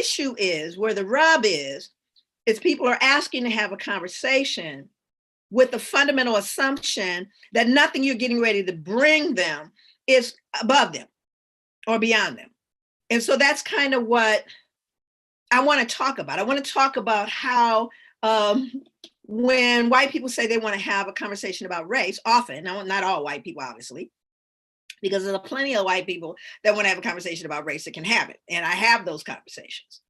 issue is, where the rub is people are asking to have a conversation with the fundamental assumption that nothing you're getting ready to bring them is above them or beyond them. And so that's kind of what I want to talk about. I want to talk about how when white people say they want to have a conversation about race, often, not all white people, obviously, because there's plenty of white people that want to have a conversation about race that can have it. And I have those conversations.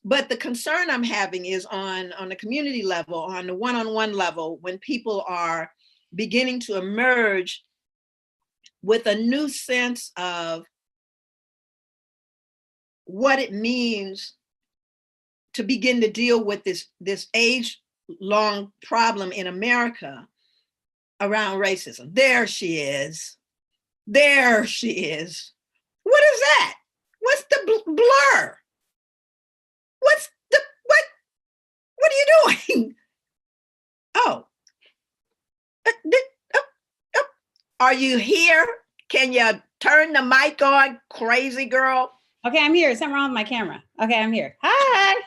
But the concern I'm having is on the community level, on the one-on-one level, when people are beginning to emerge with a new sense of what it means to begin to deal with this age-long problem in America around racism. There she is. There she is. What is that? What's the blur? What are you doing? Oh. Are you here? Can you turn the mic on, crazy girl? Okay, I'm here. Something wrong with my camera. Okay, I'm here. Hi.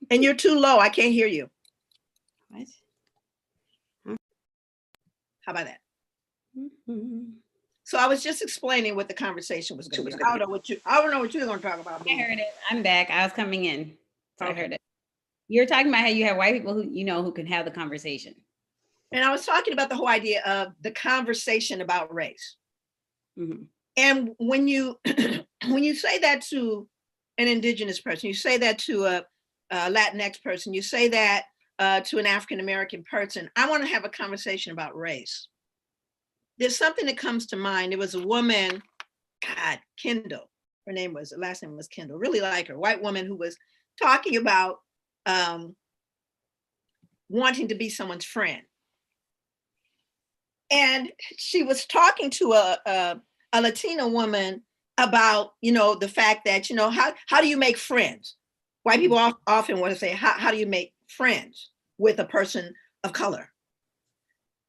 And you're too low. I can't hear you. What? How about that? Mm-hmm. So I was just explaining what the conversation was going to be. I don't know what you were going to talk about. I heard it. I'm back. I was coming in. So okay. I heard it. You're talking about how you have white people who can have the conversation. And I was talking about the whole idea of the conversation about race. Mm-hmm. And when you say that to an indigenous person, you say that to a Latinx person, you say that to an African-American person, I want to have a conversation about race. There's something that comes to mind. There was a woman, Kendall, last name was Kendall, really like her, white woman who was talking about wanting to be someone's friend. And she was talking to a Latina woman about, the fact that, how do you make friends? White people often want to say, how do you make friends with a person of color?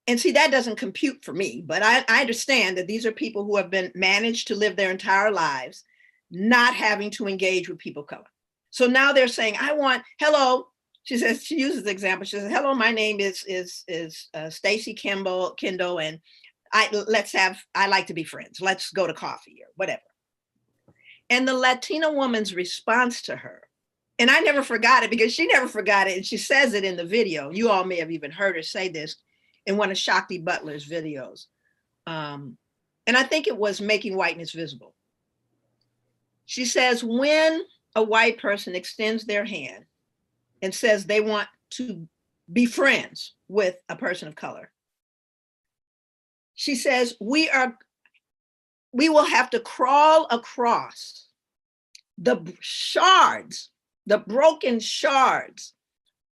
And see, that doesn't compute for me, but I understand that these are people who have been managed to live their entire lives, not having to engage with people of color. So now they're saying, hello. She says, she uses the example. She says, hello, my name is Stacy Kendall, and I like to be friends. Let's go to coffee or whatever. And the Latina woman's response to her, and I never forgot it because she never forgot it. And she says it in the video. You all may have even heard her say this in one of Shakti Butler's videos. And I think it was Making Whiteness Visible. She says, when a white person extends their hand and says they want to be friends with a person of color, she says, we will have to crawl across the shards, the broken shards,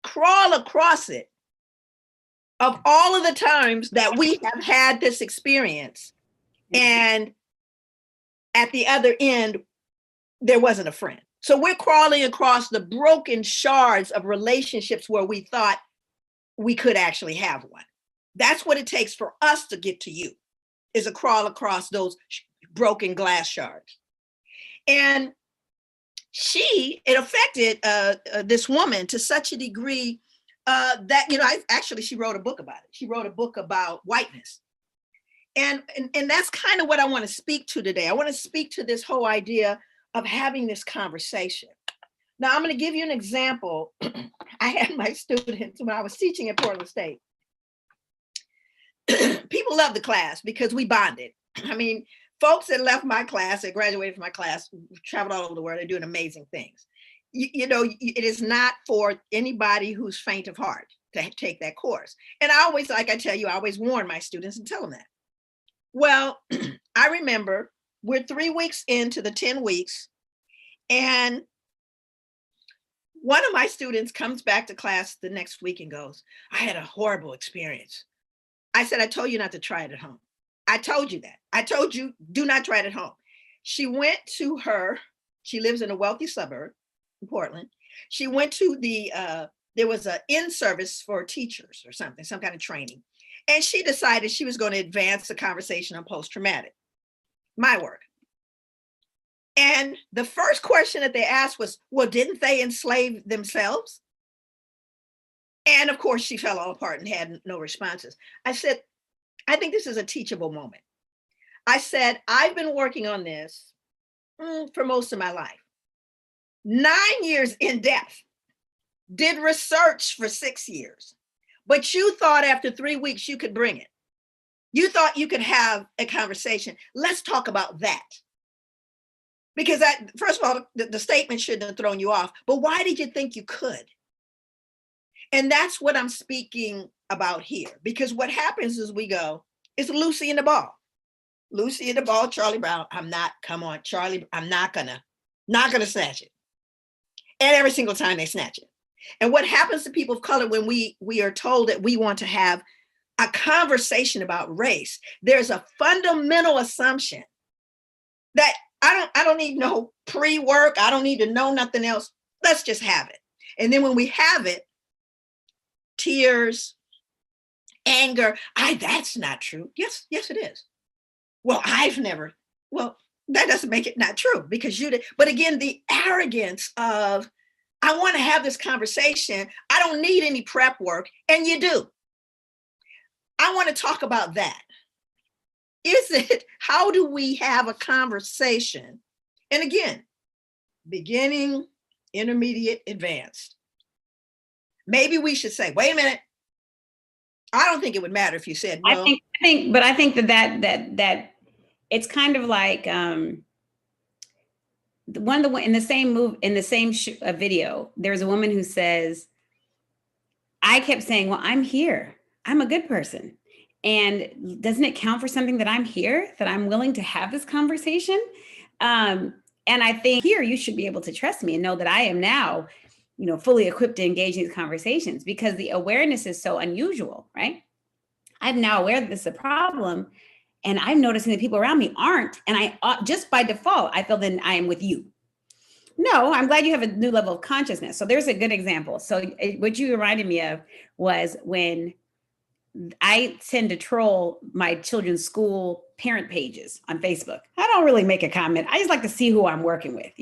crawl across it of all of the times that we have had this experience. And at the other end, there wasn't a friend. So we're crawling across the broken shards of relationships where we thought we could actually have one. That's what it takes for us to get to you, is a crawl across those broken glass shards. And it affected this woman to such a degree that, she wrote a book about it. She wrote a book about whiteness. And that's kind of what I want to speak to today. I want to speak to this whole idea of having this conversation. Now, I'm going to give you an example. I had my students when I was teaching at Portland State. People loved the class because we bonded. I mean, folks that left my class, that graduated from my class, traveled all over the world, they're doing amazing things. It is not for anybody who's faint of heart to take that course. And I always, like I tell you, I always warn my students and tell them that. Well, I remember we're 3 weeks into the 10 weeks, and one of my students comes back to class the next week and goes, I had a horrible experience. I said, I told you not to try it at home. I told you that. I told you, do not try it at home. She lives in a wealthy suburb in Portland. She went to there was an in-service for teachers or something, some kind of training. And she decided she was going to advance the conversation on post-traumatic, my work. And the first question that they asked was, well, didn't they enslave themselves? And of course, she fell all apart and had no responses. I said, I think this is a teachable moment. I said, I've been working on this for most of my life. 9 years in depth, did research for 6 years, but you thought after 3 weeks you could bring it. You thought you could have a conversation. Let's talk about that. Because that, first of all, the statement shouldn't have thrown you off, but why did you think you could? And that's what I'm speaking about here, because what happens is we go, it's Lucy and the ball. Lucy and the ball, Charlie Brown, come on, Charlie, I'm not gonna snatch it. And every single time they snatch it. And what happens to people of color when we are told that we want to have a conversation about race, there's a fundamental assumption that I don't need no pre-work. I don't need to know nothing else. Let's just have it. And then when we have it, tears, anger, that's not true. Yes, it is. Well, that doesn't make it not true because you did. But again, the arrogance of, I want to have this conversation. I don't need any prep work. And you do. I want to talk about that. How do we have a conversation? And again, beginning, intermediate, advanced. Maybe we should say, wait a minute. I don't think it would matter if you said, well. I think that it's kind of like in the same video, there's a woman who says, I kept saying, well, I'm here. I'm a good person. And doesn't it count for something that I'm here, that I'm willing to have this conversation? And I think here you should be able to trust me and know that I am now, fully equipped to engage in these conversations because the awareness is so unusual, right? I'm now aware that this is a problem and I'm noticing that people around me aren't. And I just by default, I feel then I am with you. No, I'm glad you have a new level of consciousness. So there's a good example. So what you reminded me of was when I tend to troll my children's school parent pages on Facebook. I don't really make a comment. I just like to see who I'm working with,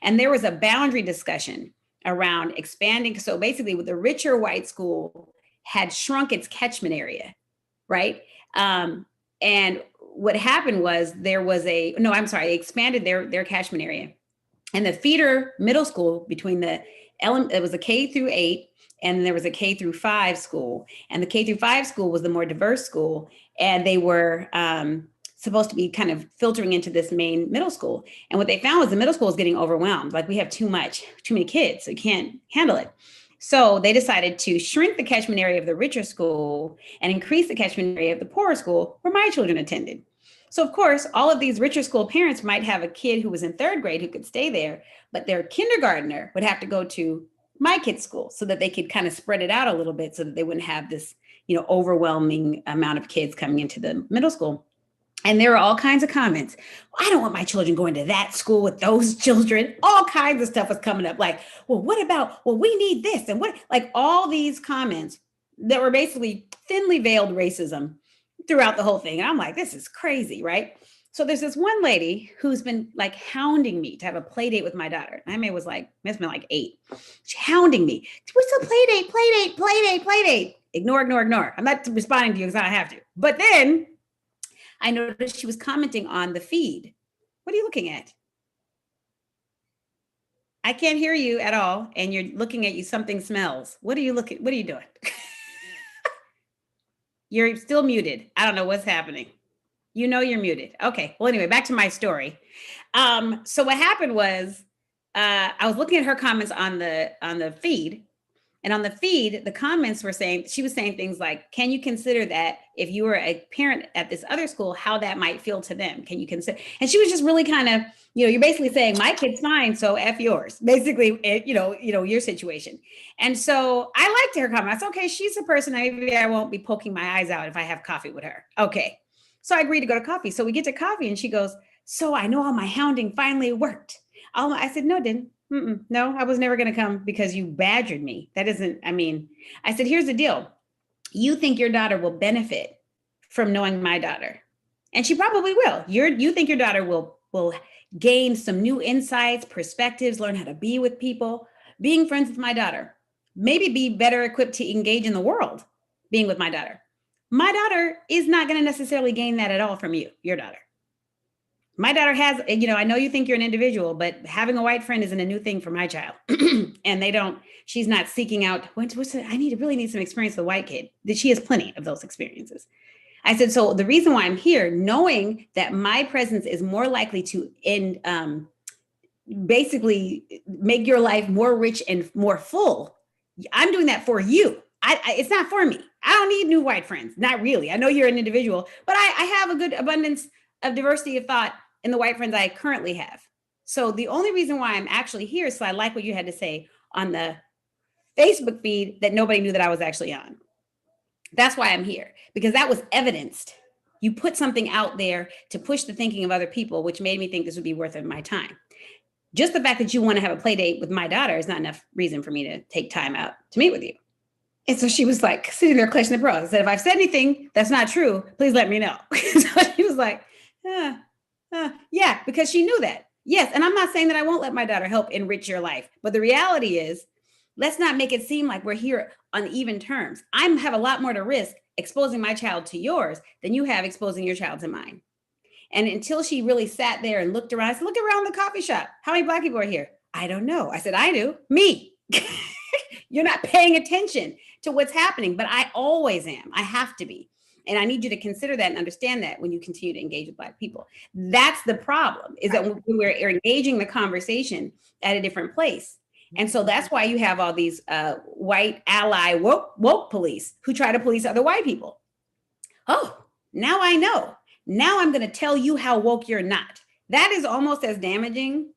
and there was a boundary discussion around expanding. So basically with the richer white school had shrunk its catchment area, right? And what happened was they expanded their catchment area. And the feeder middle school between it was a K through 8, and there was a K through 5 school. And the K through 5 school was the more diverse school. And they were supposed to be kind of filtering into this main middle school. And what they found was the middle school is getting overwhelmed. Like we have too many kids, so you can't handle it. So they decided to shrink the catchment area of the richer school and increase the catchment area of the poorer school where my children attended. So of course, all of these richer school parents might have a kid who was in 3rd grade who could stay there, but their kindergartner would have to go to my kid's school so that they could kind of spread it out a little bit so that they wouldn't have this, overwhelming amount of kids coming into the middle school. And there were all kinds of comments. I don't want my children going to that school with those children. All kinds of stuff was coming up. Like, we need this. And all these comments that were basically thinly veiled racism throughout the whole thing. And I'm like, this is crazy, right? So there's this one lady who's been like hounding me to have a play date with my daughter. I may was like, must have been like 8. She's hounding me. What's a play date? Ignore. I'm not responding to you because I don't have to. But then I noticed she was commenting on the feed. What are you looking at? I can't hear you at all. And you're looking at something smells. What are you doing? You're still muted. I don't know what's happening. You're muted. Okay. Well, anyway, back to my story. So what happened was I was looking at her comments on the feed. And on the feed, the comments were saying, she was saying things like, can you consider that if you were a parent at this other school, how that might feel to them? Can you consider? And she was just really kind of, you're basically saying my kid's fine, so F yours, basically, your situation. And so I liked her comment. I said, okay, she's a person, maybe I won't be poking my eyes out if I have coffee with her. Okay. So I agreed to go to coffee. So we get to coffee and she goes, so I know how my hounding finally worked. I said, no, it didn't. No, I was never going to come because you badgered me. That isn't, I said, here's the deal. You think your daughter will benefit from knowing my daughter. And she probably will. You think your daughter will will gain some new insights, perspectives, learn how to be with people. Being friends with my daughter, maybe be better equipped to engage in the world being with my daughter. My daughter is not going to necessarily gain that at all from you, your daughter. My daughter has, I know you think you're an individual, but having a white friend isn't a new thing for my child. And she's not seeking out, really need some experience with a white kid. That she has plenty of those experiences. I said, so the reason why I'm here, knowing that my presence is more likely to basically make your life more rich and more full, I'm doing that for you. It's not for me. I don't need new white friends. Not really. I know you're an individual, but I have a good abundance of diversity of thought in the white friends I currently have. So the only reason why I'm actually here, so I like what you had to say on the Facebook feed that nobody knew that I was actually on. That's why I'm here, because that was evidenced. You put something out there to push the thinking of other people, which made me think this would be worth my time. Just the fact that you want to have a play date with my daughter is not enough reason for me to take time out to meet with you. And so she was like sitting there clutching the pearls. I said, if I've said anything that's not true, please let me know. So she was like, yeah, because she knew that. Yes. And I'm not saying that I won't let my daughter help enrich your life. But the reality is, let's not make it seem like we're here on even terms. I have a lot more to risk exposing my child to yours than you have exposing your child to mine. And until she really sat there and looked around, I said, look around the coffee shop. How many Black people are here? I don't know. I said, I do. Me. You're not paying attention to what's happening, but I always am. I have to be. And I need you to consider that and understand that when you continue to engage with Black people. That's the problem, is that when we're engaging the conversation at a different place. And so that's why you have all these white ally woke police who try to police other white people. Oh, now I know. Now I'm going to tell you how woke you're not. That is almost as damaging,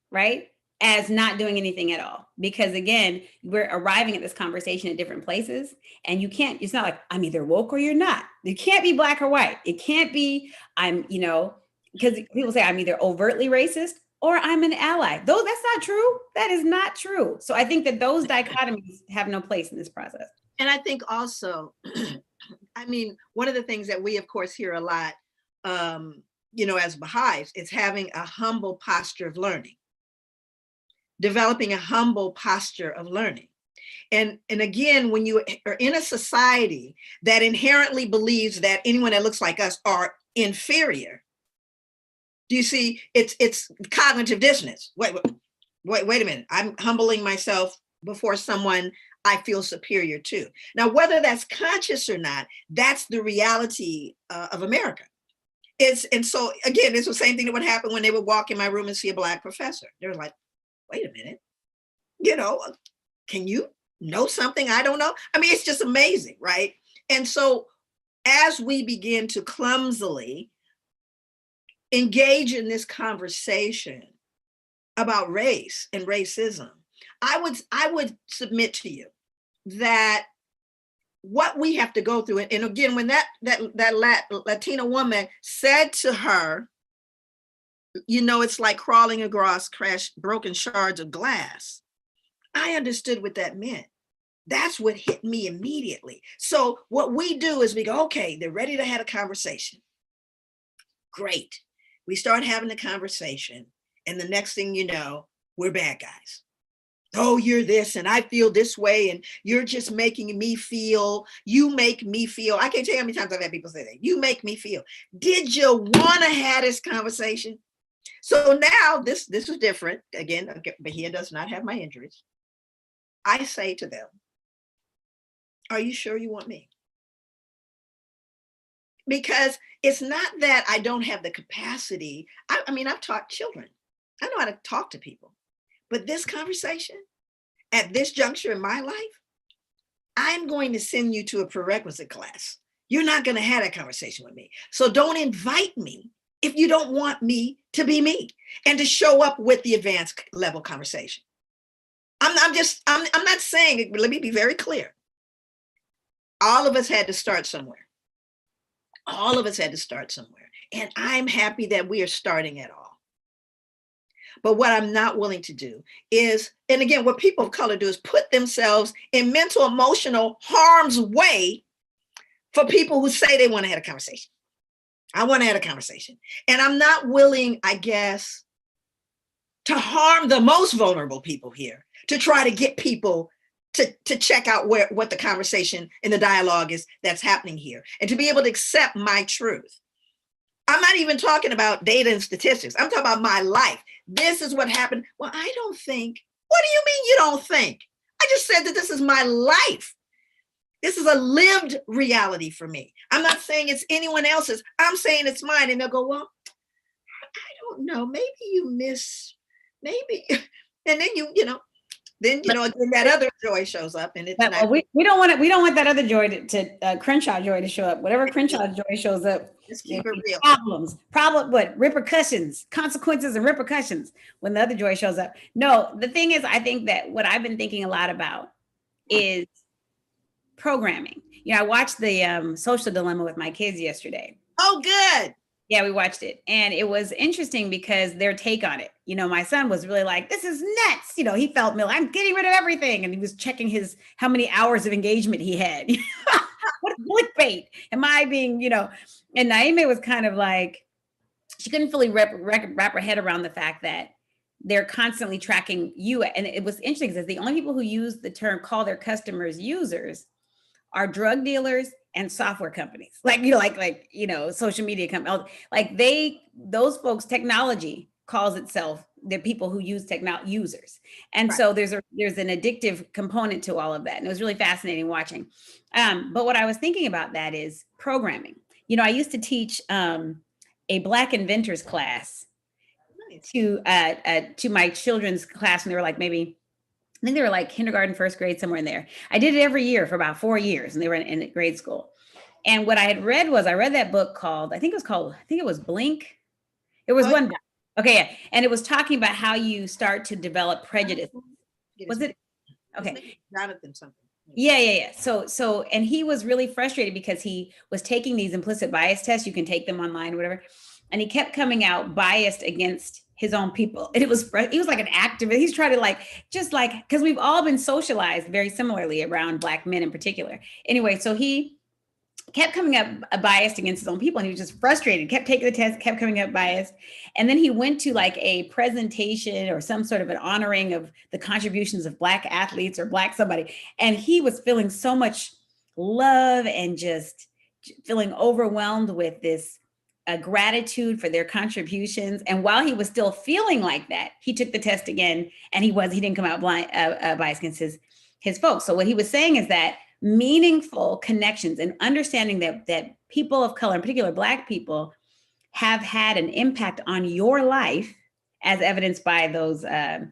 right, as not doing anything at all. Because again, we're arriving at this conversation at different places, and you can't, it's not like I'm either woke or you're not. It can't be Black or white. It can't be because people say I'm either overtly racist or I'm an ally. Though that's not true. That is not true. So I think that those dichotomies have no place in this process. And I think also, one of the things that we, of course, hear a lot, as Baha'is, is having a humble posture of learning, developing a humble posture of learning. And again, when you are in a society that inherently believes that anyone that looks like us are inferior, do you see, it's cognitive dissonance. Wait a minute. I'm humbling myself before someone I feel superior to. Now, whether that's conscious or not, that's the reality of America. And so again, it's the same thing that would happen when they would walk in my room and see a Black professor. They're like, wait a minute, can you know something I don't know? It's just amazing, right? And so as we begin to clumsily engage in this conversation about race and racism, I would submit to you that what we have to go through, and again, when that Latina woman said to her, it's like crawling across broken shards of glass, I understood what that meant. That's what hit me immediately. So what we do is we go, okay, they're ready to have a conversation. Great. We start having the conversation, and the next thing you know, we're bad guys. Oh, you're this, and I feel this way, and you're just making me feel, you make me feel. I can't tell you how many times I've had people say that. You make me feel. Did you want to have this conversation? So now this is different. Again, Bahia does not have my injuries. I say to them, are you sure you want me? Because it's not that I don't have the capacity. I've taught children. I know how to talk to people. But this conversation, at this juncture in my life, I'm going to send you to a prerequisite class. You're not going to have that conversation with me. So don't invite me if you don't want me to be me and to show up with the advanced level conversation. I'm not saying, let me be very clear. All of us had to start somewhere. All of us had to start somewhere. And I'm happy that we are starting at all. But what I'm not willing to do is, and again, what people of color do is put themselves in mental, emotional harm's way for people who say they want to have a conversation. I want to have a conversation. And I'm not willing, I guess, to harm the most vulnerable people here, to try to get people to check out what the conversation and the dialogue is that's happening here, and to be able to accept my truth. I'm not even talking about data and statistics. I'm talking about my life. This is what happened. Well, I don't think. What do you mean you don't think? I just said that this is my life. This is a lived reality for me. I'm not saying it's anyone else's. I'm saying it's mine. And they'll go, well, I don't know. Maybe you miss, maybe. And then then that other joy shows up, and it's not. We don't want it. We don't want that other joy to Crenshaw joy to show up. Whatever Crenshaw joy shows up, just keep it real. But repercussions, consequences, and repercussions when the other joy shows up. No, the thing is, I think that what I've been thinking a lot about is programming. I watched the Social Dilemma with my kids yesterday. Oh, good. Yeah, we watched it. And it was interesting because their take on it. My son was really like, this is nuts. He felt, I'm getting rid of everything. And he was checking how many hours of engagement he had. What clickbait am I being, and Naime was kind of like, she couldn't fully wrap her head around the fact that they're constantly tracking you. And it was interesting because the only people who use the term, call their customers users, are drug dealers and software companies, like social media companies, like those folks. Technology calls itself the people who use technology users, and right. So there's an addictive component to all of that, and it was really fascinating watching. But what I was thinking about that is programming. I used to teach a Black inventors class to my children's class, and they were like maybe. I think they were like kindergarten, first grade, somewhere in there. I did it every year for about 4 years, and they were in grade school. And what I had read was, I read that book called, I think it was Blink. It was one book. Okay. Yeah. And it was talking about how you start to develop prejudice. Was it? Okay. Jonathan something. Yeah. So, and he was really frustrated because he was taking these implicit bias tests. You can take them online or whatever. And he kept coming out biased against his own people. And he was like an activist. He's trying to because we've all been socialized very similarly around Black men in particular. Anyway, so he kept coming up biased against his own people, and he was just frustrated, kept taking the test, kept coming up biased. And then he went to like a presentation or some sort of an honoring of the contributions of Black athletes or Black somebody. And he was feeling so much love and just feeling overwhelmed with this gratitude for their contributions. And while he was still feeling like that, he took the test again, and he didn't come out biased against his folks. So what he was saying is that meaningful connections and understanding that people of color, in particular Black people, have had an impact on your life, as evidenced by those the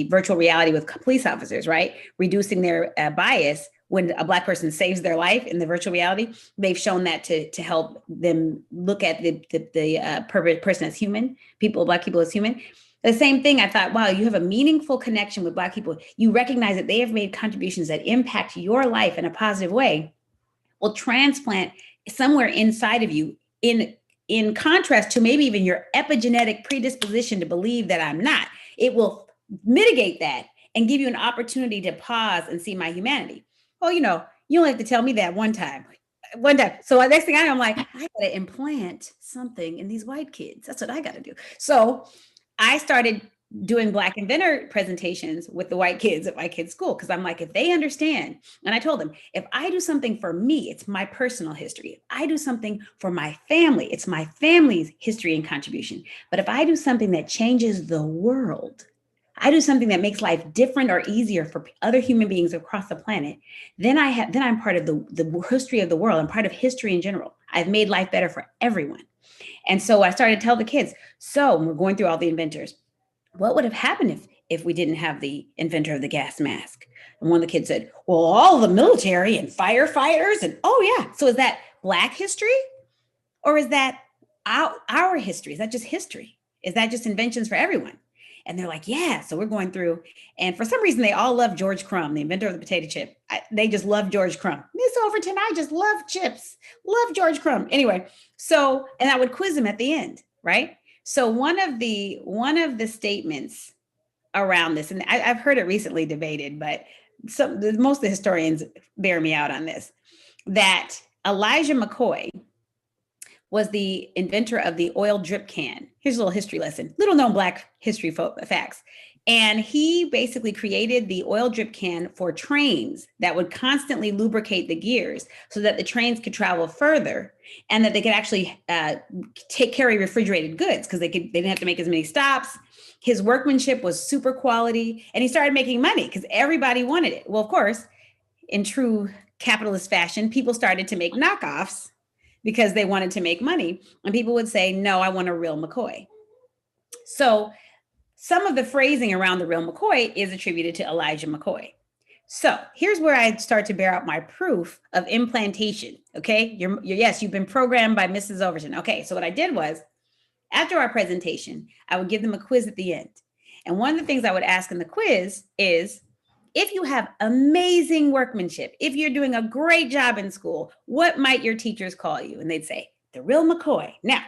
virtual reality with police officers, right? Reducing their bias. When a Black person saves their life in the virtual reality, they've shown that to help them look at the person as human, Black people as human. The same thing, I thought, wow, you have a meaningful connection with Black people. You recognize that they have made contributions that impact your life in a positive way, will transplant somewhere inside of you in contrast to maybe even your epigenetic predisposition to believe that I'm not. It will mitigate that and give you an opportunity to pause and see my humanity. Well, you only have to tell me that one time. So the next thing I know, I'm like, I got to implant something in these white kids. That's what I got to do. So I started doing Black inventor presentations with the white kids at my kids' school. Cause I'm like, if they understand, and I told them, if I do something for me, it's my personal history. If I do something for my family, it's my family's history and contribution. But if I do something that changes the world, I do something that makes life different or easier for other human beings across the planet, then I'm part of the history of the world. I'm part of history in general. I've made life better for everyone. And so I started to tell the kids, so we're going through all the inventors. What would have happened if we didn't have the inventor of the gas mask? And one of the kids said, well, all the military and firefighters and, oh yeah. So is that Black history, or is that our history? Is that just history? Is that just inventions for everyone? And they're like, yeah. So we're going through, and for some reason, they all love George Crumb, the inventor of the potato chip. They just love George Crumb. Miss Overton, I just love chips. Love George Crumb. Anyway, and I would quiz them at the end, right? So one of the statements around this, and I've heard it recently debated, but most of the historians bear me out on this, that Elijah McCoy was the inventor of the oil drip can. Here's a little history lesson, little known Black history facts. And he basically created the oil drip can for trains that would constantly lubricate the gears so that the trains could travel further and that they could actually carry refrigerated goods because they didn't have to make as many stops. His workmanship was super quality, and he started making money because everybody wanted it. Well, of course, in true capitalist fashion, people started to make knockoffs because they wanted to make money. And people would say, no, I want a real McCoy. So some of the phrasing around the real McCoy is attributed to Elijah McCoy. So here's where I start to bear out my proof of implantation. Okay, yes, you've been programmed by Mrs. Overton. Okay, so what I did was, after our presentation, I would give them a quiz at the end. And one of the things I would ask in the quiz is, if you have amazing workmanship, if you're doing a great job in school, what might your teachers call you? And they'd say, the real McCoy. Now,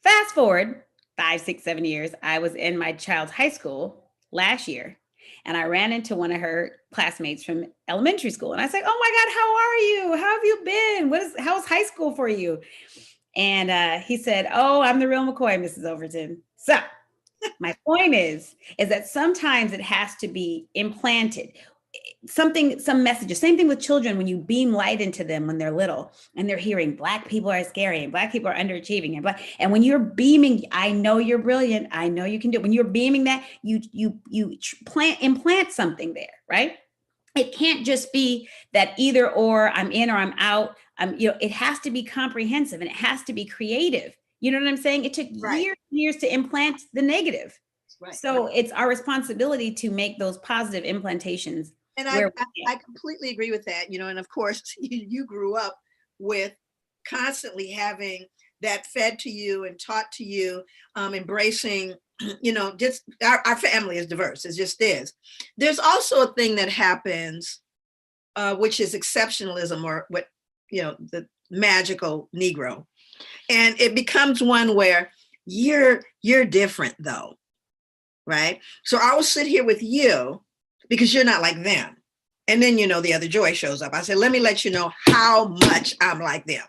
fast forward 5, 6, 7 years, I was in my child's high school last year, and I ran into one of her classmates from elementary school. And I said, oh my God, how are you? How have you been? How's high school for you? And he said, oh, I'm the real McCoy, Mrs. Overton. So my point is that sometimes it has to be implanted. Some messages, same thing with children, when you beam light into them when they're little and they're hearing Black people are scary and Black people are underachieving and when you're beaming, I know you're brilliant, I know you can do it. When you're beaming that, you implant something there, right? It can't just be that either or, I'm in or I'm out. It has to be comprehensive and it has to be creative. You know what I'm saying? It took years to implant the negative. Right. So it's our responsibility to make those positive implantations. And I completely agree with that, and of course, you grew up with constantly having that fed to you and taught to you, embracing, just our family is diverse, it just is. There's also a thing that happens, which is exceptionalism, or what, the magical Negro. And it becomes one where you're different though, right? So I will sit here with you because you're not like them. And then, the other Joy shows up. I said, let me let you know how much I'm like them.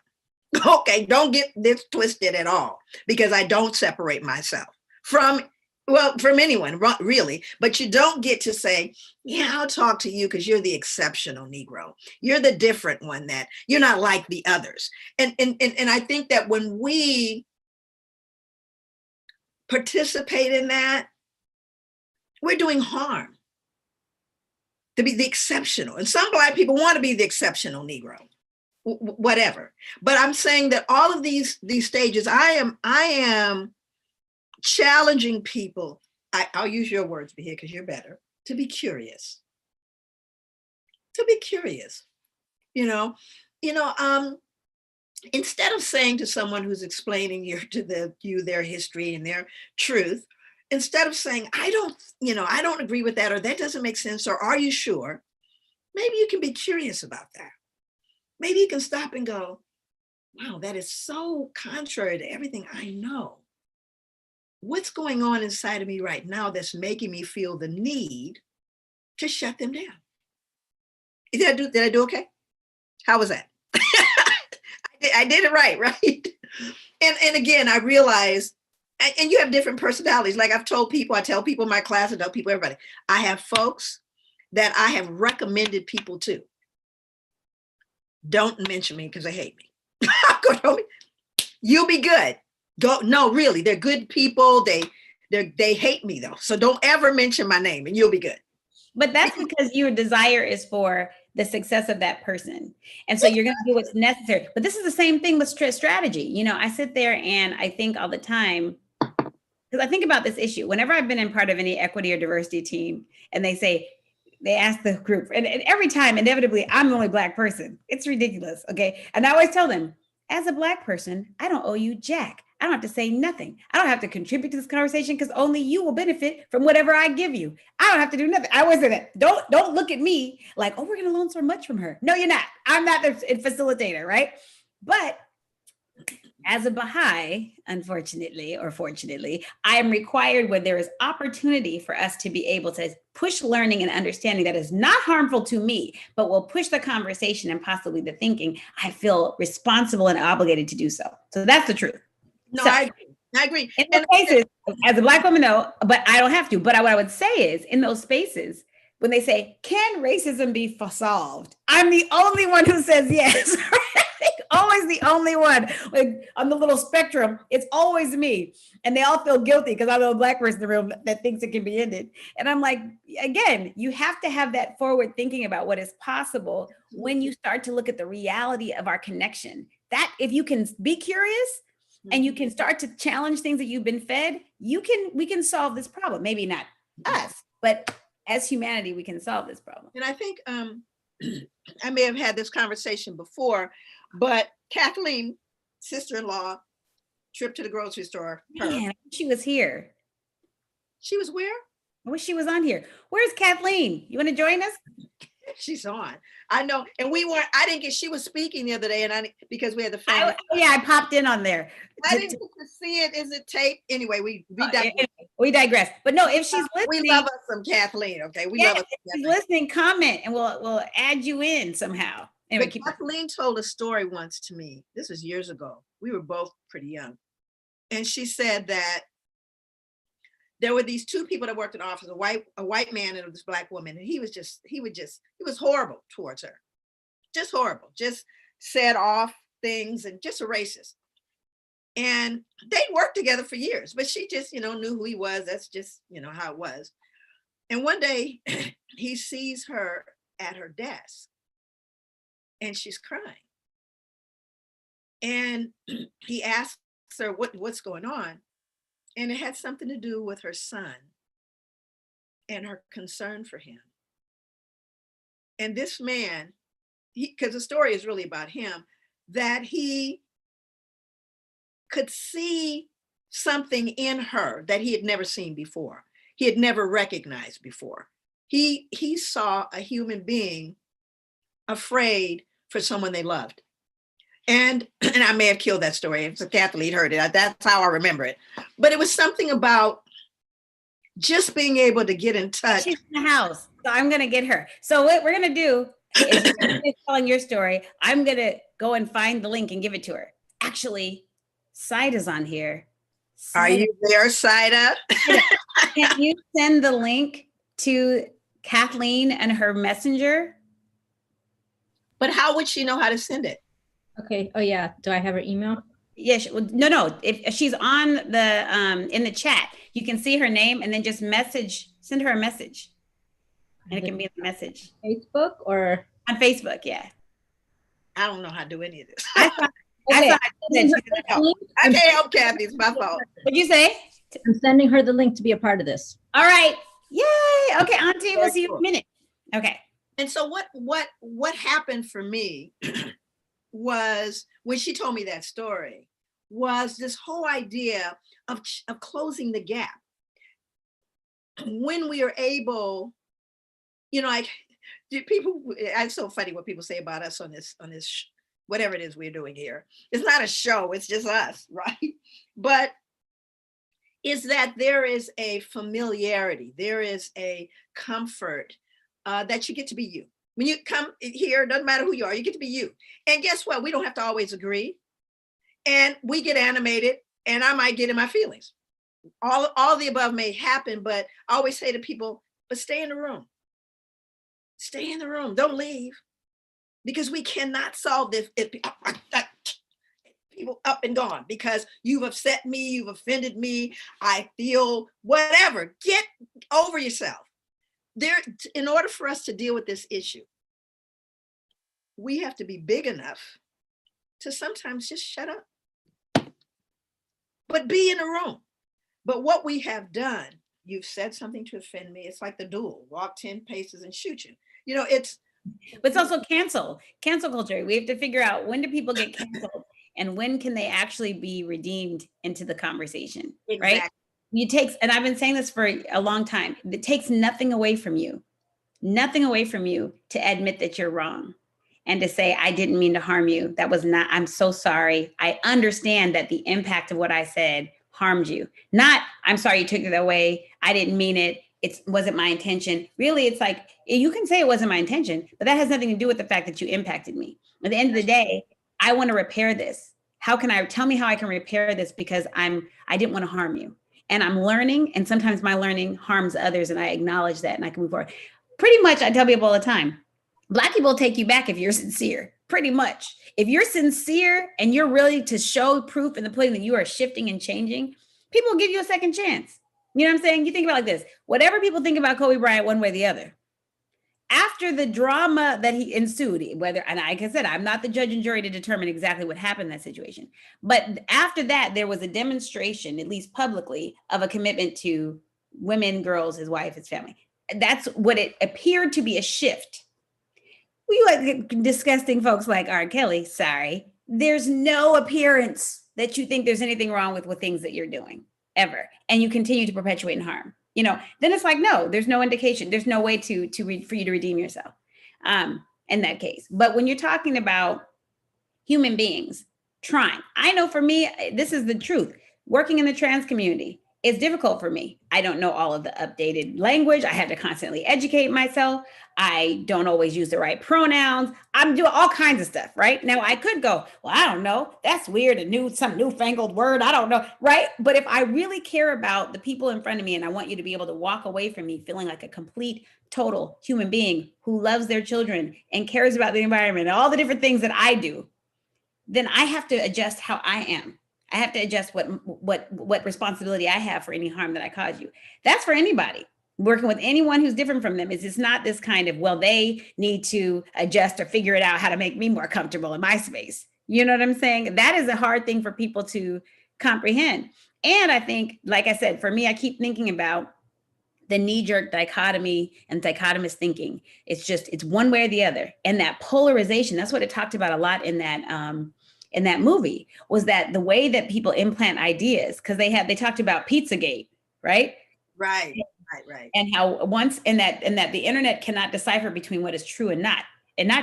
Okay, don't get this twisted at all, because I don't separate myself from anyone, really. But you don't get to say, yeah, I'll talk to you because you're the exceptional Negro. You're the different one, that you're not like the others. And I think that when we participate in that, we're doing harm. To be the exceptional. And some Black people want to be the exceptional Negro, whatever. But I'm saying that all of these stages, I am challenging people. I'll use your words, Bahia, because you're better, to be curious. To be curious, instead of saying to someone who's explaining their history and their truth, instead of saying, I don't agree with that, or that doesn't make sense, or are you sure? Maybe you can be curious about that. Maybe you can stop and go, wow, that is so contrary to everything I know. What's going on inside of me right now that's making me feel the need to shut them down? Did I do okay? How was that? I did it right? And again, I realized, and you have different personalities. Like I tell people in my class, I tell people, everybody, I have folks that I have recommended people to. Don't mention me because they hate me. You'll be good. No, really, they're good people. They hate me though. So don't ever mention my name and you'll be good. But that's because your desire is for the success of that person. And so you're going to do what's necessary. But this is the same thing with strategy. I sit there and I think all the time, because I think about this issue, whenever I've been in part of any equity or diversity team, and they ask the group, and every time, inevitably, I'm the only Black person. It's ridiculous, okay? And I always tell them, as a Black person, I don't owe you jack. I don't have to say nothing. I don't have to contribute to this conversation because only you will benefit from whatever I give you. I don't have to do nothing. I always say that. Don't look at me like, oh, we're going to learn so much from her. No, you're not. I'm not the facilitator, right? But as a Baha'i, unfortunately or fortunately, I am required when there is opportunity for us to be able to push learning and understanding that is not harmful to me, but will push the conversation and possibly the thinking. I feel responsible and obligated to do so. So that's the truth. No, So, I agree. I agree. in those spaces, as a Black woman, no, but I don't have to. But what I would say is, in those spaces, when they say, "Can racism be solved?" I'm the only one who says yes. Always the only one. Like on the little spectrum, it's always me. And they all feel guilty because I'm the Black person in the room that thinks it can be ended. And I'm like, again, you have to have that forward thinking about what is possible when you start to look at the reality of our connection. That if you can be curious and you can start to challenge things that you've been fed, we can solve this problem. Maybe not us, but as humanity, we can solve this problem. And I think I may have had this conversation before, but Kathleen, sister-in-law, trip to the grocery store. Man, she was here. She was where? I wish she was on here. Where's Kathleen? You want to join us? She's on. I know. And I didn't get, she was speaking the other day because we had the family. I popped in on there. I didn't get to see it. Is it taped? Anyway, we digress. But no, if she's listening. We love us some Kathleen, okay? We love us. If she's listening, comment and we'll add you in somehow. Anyway, Kathleen told a story once to me. This was years ago. We were both pretty young. And she said that there were these two people that worked in the office, a white man and this Black woman. And he was horrible towards her. Just horrible. Just said off things and just a racist. And they worked together for years, but she just, knew who he was. That's just, how it was. And one day he sees her at her desk and she's crying. And he asks her what's going on. And it had something to do with her son and her concern for him. And this man, because the story is really about him, that he could see something in her that he had never seen before. He had never recognized before. He saw a human being afraid for someone they loved. And I may have killed that story if Kathleen heard it. That's how I remember it. But it was something about just being able to get in touch. She's in the house, so I'm going to get her. So what we're going to do is you're telling your story. I'm going to go and find the link and give it to her. Actually, Saida's on here. Are you there, Saida? Can you send the link to Kathleen and her messenger? But how would she know how to send it? Okay. Oh yeah. Do I have her email? Yes. No. If she's on the in the chat, you can see her name and then just send her a message. And it can be in the message. Facebook or? On Facebook, yeah. I don't know how to do any of this. I can't help Kathy. It's my fault. What'd you say? I'm sending her the link to be a part of this. All right. Yay. Okay, Auntie, we'll see you in a minute. Okay. And so what happened for me was when she told me that story was this whole idea of closing the gap. When we are able, it's so funny what people say about us on this whatever it is we're doing here. It's not a show, it's just us, right? But is that there is a familiarity, there is a comfort that you get to be you. When you come here, it doesn't matter who you are, you get to be you. And guess what? We don't have to always agree. And we get animated and I might get in my feelings. All the above may happen, but I always say to people, but stay in the room. Stay in the room, don't leave. Because we cannot solve this if people up and gone because you've upset me, you've offended me, I feel whatever. Get over yourself. In order for us to deal with this issue, we have to be big enough to sometimes just shut up, but be in the room. But what we have done, you've said something to offend me. It's like the duel, walk 10 paces and shoot you. But it's also cancel culture. We have to figure out when do people get canceled and when can they actually be redeemed into the conversation, exactly. Right? And I've been saying this for a long time, it takes nothing away from you to admit that you're wrong. and to say, I didn't mean to harm you. That was not, I'm so sorry. I understand that the impact of what I said harmed you. Not, I'm sorry you took it that way. I didn't mean it. It wasn't my intention. Really, it's like, you can say it wasn't my intention, but that has nothing to do with the fact that you impacted me. At the end of the day, I want to repair this. How can I, tell me how I can repair this, because I didn't want to harm you. And I'm learning, and sometimes my learning harms others, and I acknowledge that, and I can move forward. Pretty much, I tell people all the time, Black people will take you back if you're sincere, pretty much. If you're sincere and you're really to show proof in the pudding that you are shifting and changing, people will give you a second chance. You know what I'm saying? You think about it like this, whatever people think about Kobe Bryant one way or the other, after the drama that he ensued, whether, and like I said, I'm not the judge and jury to determine exactly what happened in that situation. But after that, there was a demonstration, at least publicly, of a commitment to women, girls, his wife, his family. That's what it appeared to be, a shift. We like disgusting folks like R. Kelly, sorry. There's no appearance that you think there's anything wrong with things that you're doing, ever. And you continue to perpetuate and harm. You know, then it's like, no, there's no indication. There's no way for you to redeem yourself in that case. But when you're talking about human beings trying, I know for me, this is the truth. Working in the trans community, it's difficult for me. I don't know all of the updated language. I had to constantly educate myself. I don't always use the right pronouns. I'm doing all kinds of stuff, right? Now I could go, well, I don't know. That's weird. Some newfangled word. I don't know, right? But if I really care about the people in front of me, and I want you to be able to walk away from me feeling like a complete, total human being who loves their children and cares about the environment and all the different things that I do, then I have to adjust how I am. I have to adjust what responsibility I have for any harm that I cause you. That's for anybody. Working with anyone who's different from them, it's not this kind of, well, they need to adjust or figure it out how to make me more comfortable in my space. You know what I'm saying? That is a hard thing for people to comprehend. And I think, like I said, for me, I keep thinking about the knee-jerk dichotomy and dichotomous thinking. It's one way or the other. And that polarization, that's what it talked about a lot in that movie, was that the way that people implant ideas, because they talked about Pizzagate, right? Right. And how once and that the internet cannot decipher between what is true and not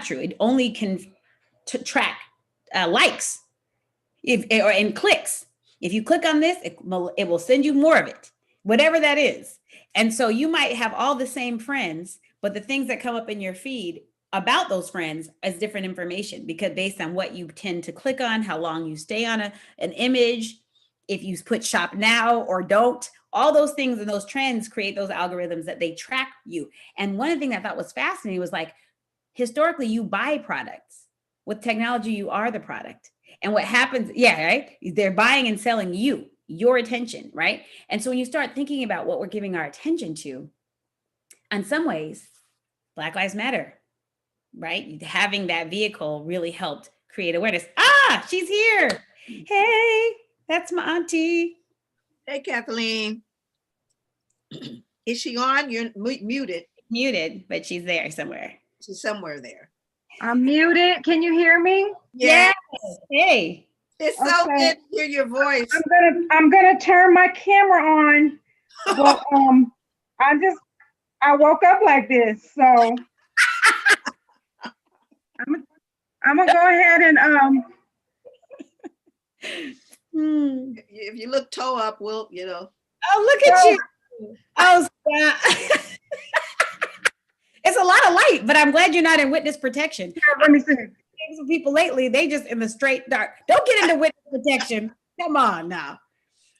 true. It only can track likes and clicks. If you click on this, it will send you more of it, whatever that is. And so you might have all the same friends, but the things that come up in your feed about those friends is different information, because based on what you tend to click on, how long you stay on an image, if you put shop now or don't, all those things and those trends create those algorithms that they track you. And one of the things I thought was fascinating was, like, historically you buy products. With technology, you are the product. And what happens, right? They're buying and selling your attention, right? And so when you start thinking about what we're giving our attention to, in some ways, Black Lives Matter, right? Having that vehicle really helped create awareness. She's here. Hey, that's my auntie. Hey, Kathleen. Is she on? You're muted. Muted, but she's there somewhere. She's somewhere there. I'm muted. Can you hear me? Yes. Hey. It's so good to hear your voice. I'm gonna turn my camera on. But I woke up like this, so I'm gonna go ahead and If you look toe up, we'll, Oh, look at you. Oh, stop. It's a lot of light, but I'm glad you're not in witness protection. let me see. Some people lately, they just in the straight dark. Don't get into witness protection. Come on now.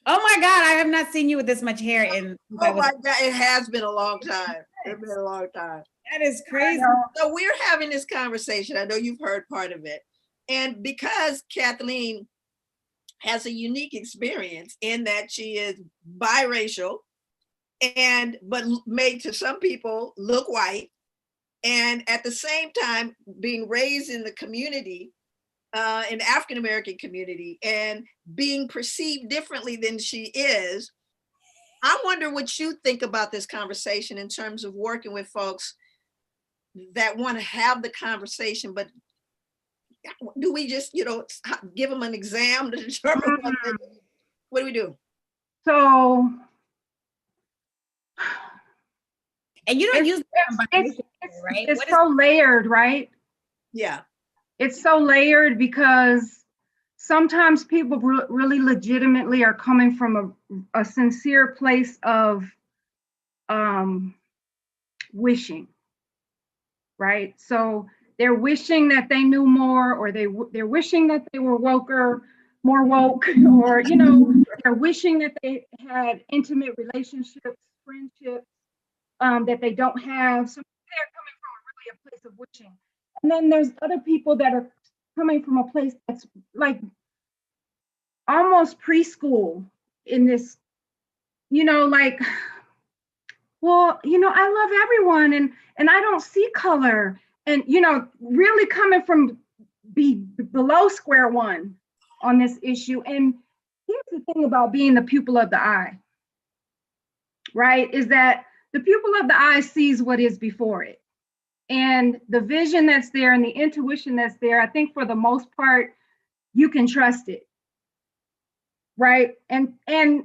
Oh my God, I have not seen you with this much hair in. Oh my God, it has been a long time. It's been a long time. That is crazy. So we're having this conversation. I know you've heard part of it. And because Kathleen has a unique experience in that she is biracial but made to some people look white, and at the same time being raised in the community, in the African-American community, and being perceived differently than she is, I wonder what you think about this conversation in terms of working with folks that want to have the conversation, but do we just, give them an exam to determine what do we do? So, and you don't use the term biracial, right? It's so layered, right? Yeah. it's so layered because sometimes people really legitimately are coming from a sincere place of wishing, right? So they're wishing that they knew more, or they're wishing that they were more woke, or they're wishing that they had intimate relationships, friendships that they don't have. So they're coming from really a place of wishing. And then there's other people that are coming from a place that's like almost preschool in this, like, well, I love everyone, and I don't see color, and really coming from below square one on this issue. And here's the thing about being the pupil of the eye, right? Is that the pupil of the eye sees what is before it. And the vision that's there and the intuition that's there, I think for the most part, you can trust it, right? And I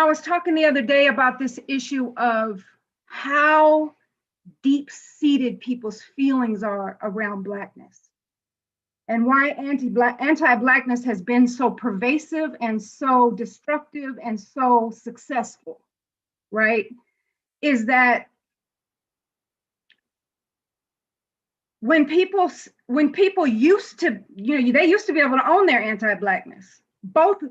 was talking the other day about this issue of how deep-seated people's feelings are around Blackness, and why anti-Blackness has been so pervasive and so destructive and so successful, right? Is that when people used to, they used to be able to own their anti-Blackness. Both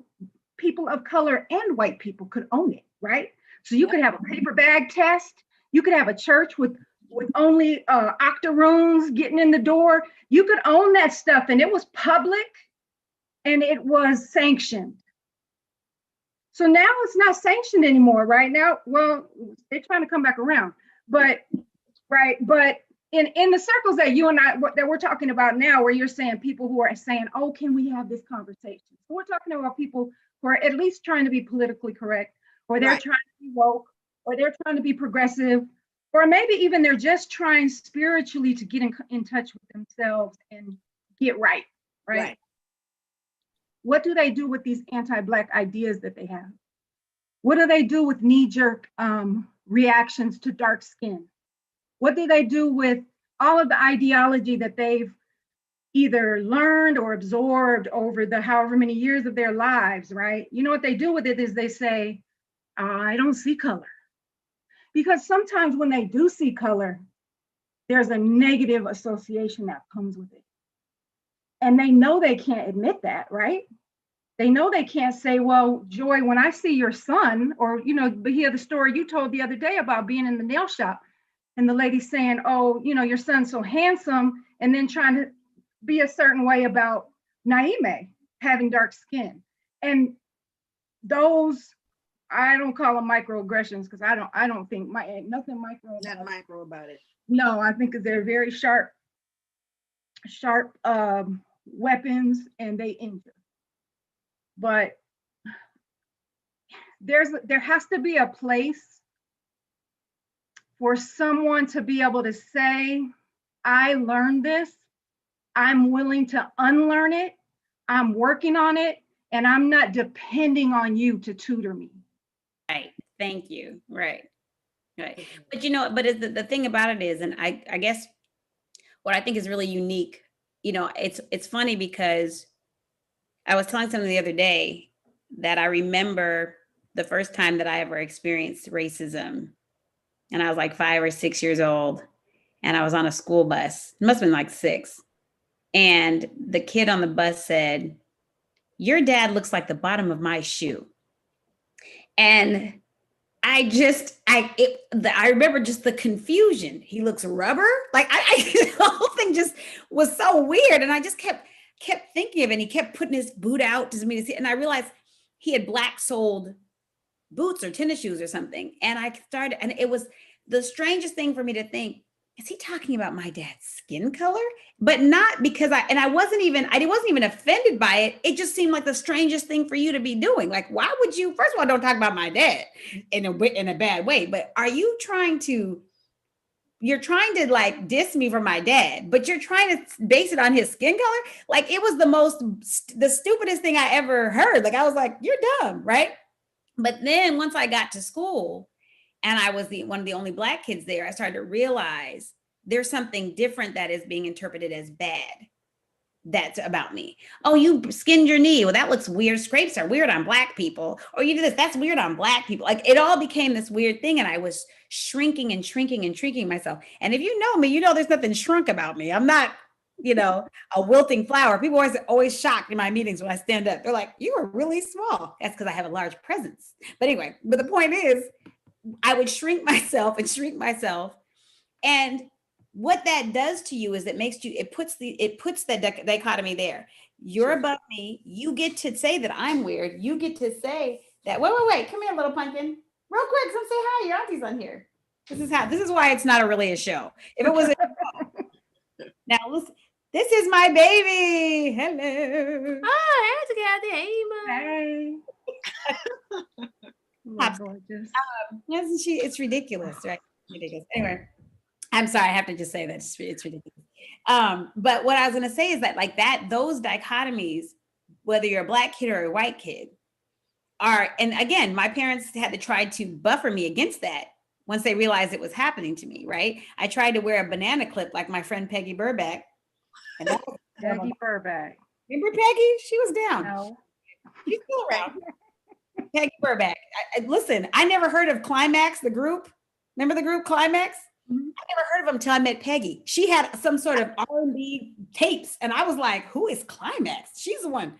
people of color and white people could own it, right? So you could have a paper bag test. You could have a church with only octoroons getting in the door. You could own that stuff, and it was public and it was sanctioned. So now it's not sanctioned anymore, right? Now, well, they're trying to come back around, but in the circles that you and I, that we're talking about now, where you're saying people who are saying, oh, can we have this conversation? So we're talking about people who are at least trying to be politically correct, or they're trying to be woke, or they're trying to be progressive, or maybe even they're just trying spiritually to get in touch with themselves and get right. What do they do with these anti-Black ideas that they have? What do they do with knee-jerk reactions to dark skin? What do they do with all of the ideology that they've either learned or absorbed over the however many years of their lives, right? You know what they do with it is they say, I don't see color. Because sometimes when they do see color, there's a negative association that comes with it. And they know they can't admit that, right? They know they can't say, well, Joy, when I see your son, or, Bahia, the story you told the other day about being in the nail shop, and the lady saying, oh, your son's so handsome, and then trying to be a certain way about Naime having dark skin. And those, I don't call them microaggressions, because I don't think nothing micro. Not micro about it. No, I think they're very sharp weapons, and they injure. But there has to be a place for someone to be able to say, I learned this, I'm willing to unlearn it, I'm working on it, and I'm not depending on you to tutor me. Right. Thank you. Right. But the thing about it is, and I guess what I think is really unique, it's funny because I was telling someone the other day that I remember the first time that I ever experienced racism. And I was like 5 or 6 years old, and I was on a school bus. It must have been like 6. And the kid on the bus said, your dad looks like the bottom of my shoe. And I remember just the confusion. He looks rubber. Like the whole thing just was so weird. And I just kept thinking of it. And he kept putting his boot out to me to see. And I realized he had black soled boots or tennis shoes or something. And and it was the strangest thing for me to think, is he talking about my dad's skin color? But not because I wasn't even offended by it. It just seemed like the strangest thing for you to be doing. Like, why would you, first of all, don't talk about my dad in a bad way, but are you you're trying to like diss me for my dad, but you're trying to base it on his skin color? Like, it was the stupidest thing I ever heard. Like, I was like, you're dumb, right? But then once I got to school and I was one of the only Black kids there, I started to realize there's something different that is being interpreted as bad. That's about me. Oh, you skinned your knee. Well, that looks weird. Scrapes are weird on Black people. Or you do this. That's weird on Black people. Like it all became this weird thing. And I was shrinking and shrinking and shrinking myself. And if you know me, you know there's nothing shrunk about me. I'm not, a wilting flower. People are always shocked in my meetings when I stand up. They're like, you are really small. That's because I have a large presence. But anyway, the point is, I would shrink myself and shrink myself. And what that does to you is it puts the dichotomy there. You're above me. You get to say that I'm weird. You get to say that, wait, come here, little pumpkin. Real quick, come say hi. Your auntie's on here. This is why it's not really a show. If it was a show. Now listen, this is my baby. Hello. Oh, hey. Gorgeous. Isn't she? It's ridiculous, right? Ridiculous. Anyway. I'm sorry, I have to just say that it's ridiculous. But what I was going to say is that those dichotomies, whether you're a Black kid or a white kid, and again, my parents had to try to buffer me against that once they realized it was happening to me, right? I tried to wear a banana clip like my friend Peggy Burback. And that was Peggy Burback. Remember Peggy? She was down. No. She's still around. Peggy Burback. Listen, I never heard of Climax, the group. Remember the group Climax? I never heard of them until I met Peggy. She had some sort of R&B tapes, and I was like, "Who is Climax?" She's the one.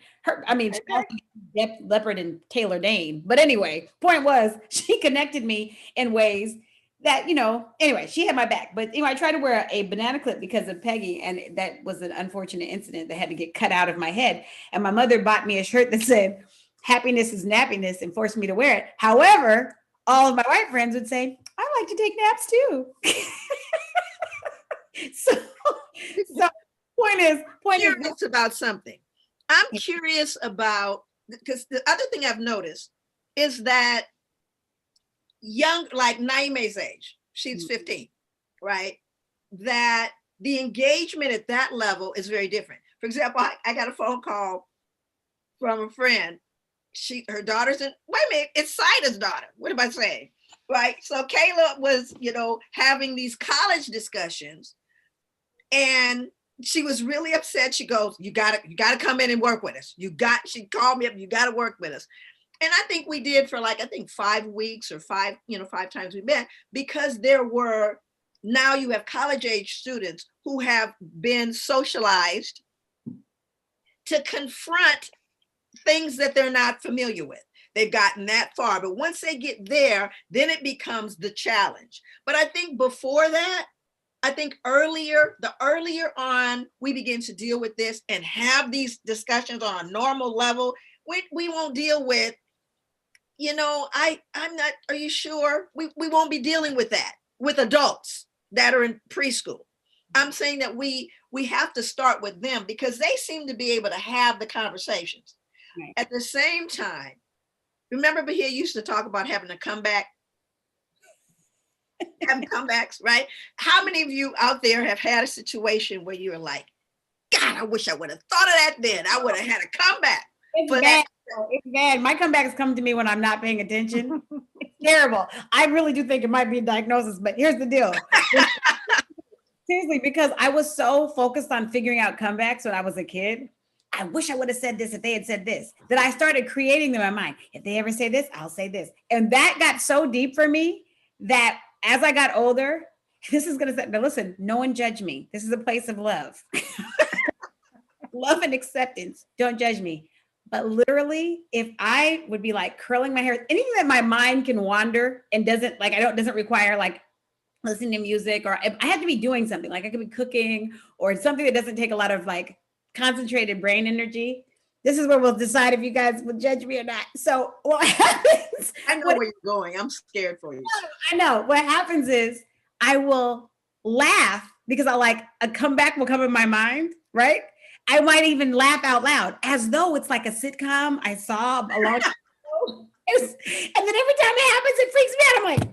Leopard and Taylor Dane. But anyway, point was, she connected me in ways that Anyway, she had my back. But I tried to wear a banana clip because of Peggy, and that was an unfortunate incident that had to get cut out of my head. And my mother bought me a shirt that said, "Happiness is nappiness," and forced me to wear it. However, all of my white friends would say, "I like to take naps too." so point is curious about something. I'm curious about, because the other thing I've noticed is that young, like Naime's age, she's 15, right? That the engagement at that level is very different. For example, I got a phone call from a friend. Her daughter's in, wait a minute, it's Sida's daughter. What am I saying? Right. So Kayla was, having these college discussions, and she was really upset. She goes, you gotta come in and work with us. She called me up, you gotta work with us. And I think we did for 5 weeks or 5 times we met, because now you have college age students who have been socialized to confront things that they're not familiar with. They've gotten that far, but once they get there, then it becomes the challenge. But I think before that, earlier on we begin to deal with this and have these discussions on a normal level, we won't deal with, I'm not, are you sure? We won't be dealing with that with adults that are in preschool. I'm saying that we have to start with them, because they seem to be able to have the conversations. Right. At the same time, remember Bahia used to talk about having a comeback, having comebacks, right? How many of you out there have had a situation where you were like, God, I wish I would have thought of that then. I would have had a comeback. It's bad. My comebacks come to me when I'm not paying attention. It's terrible. I really do think it might be a diagnosis, but here's the deal. Seriously, because I was so focused on figuring out comebacks when I was a kid. I wish I would have said this if they had said this, that I started creating them in my mind. If they ever say this, I'll say this. And that got so deep for me that as I got older, this is going to say, now listen, no one judge me. This is a place of love. Love and acceptance. Don't judge me. But literally, if I would be curling my hair, anything that my mind can wander and doesn't require listening to music, or I have to be doing something, I could be cooking or something that doesn't take a lot of concentrated brain energy. This is where we'll decide if you guys will judge me or not. So what happens? I know where you're going. I'm scared for you. I know. What happens is I will laugh because a comeback will come in my mind, right? I might even laugh out loud as though it's like a sitcom I saw a long time ago. And then every time it happens, it freaks me out. I'm like,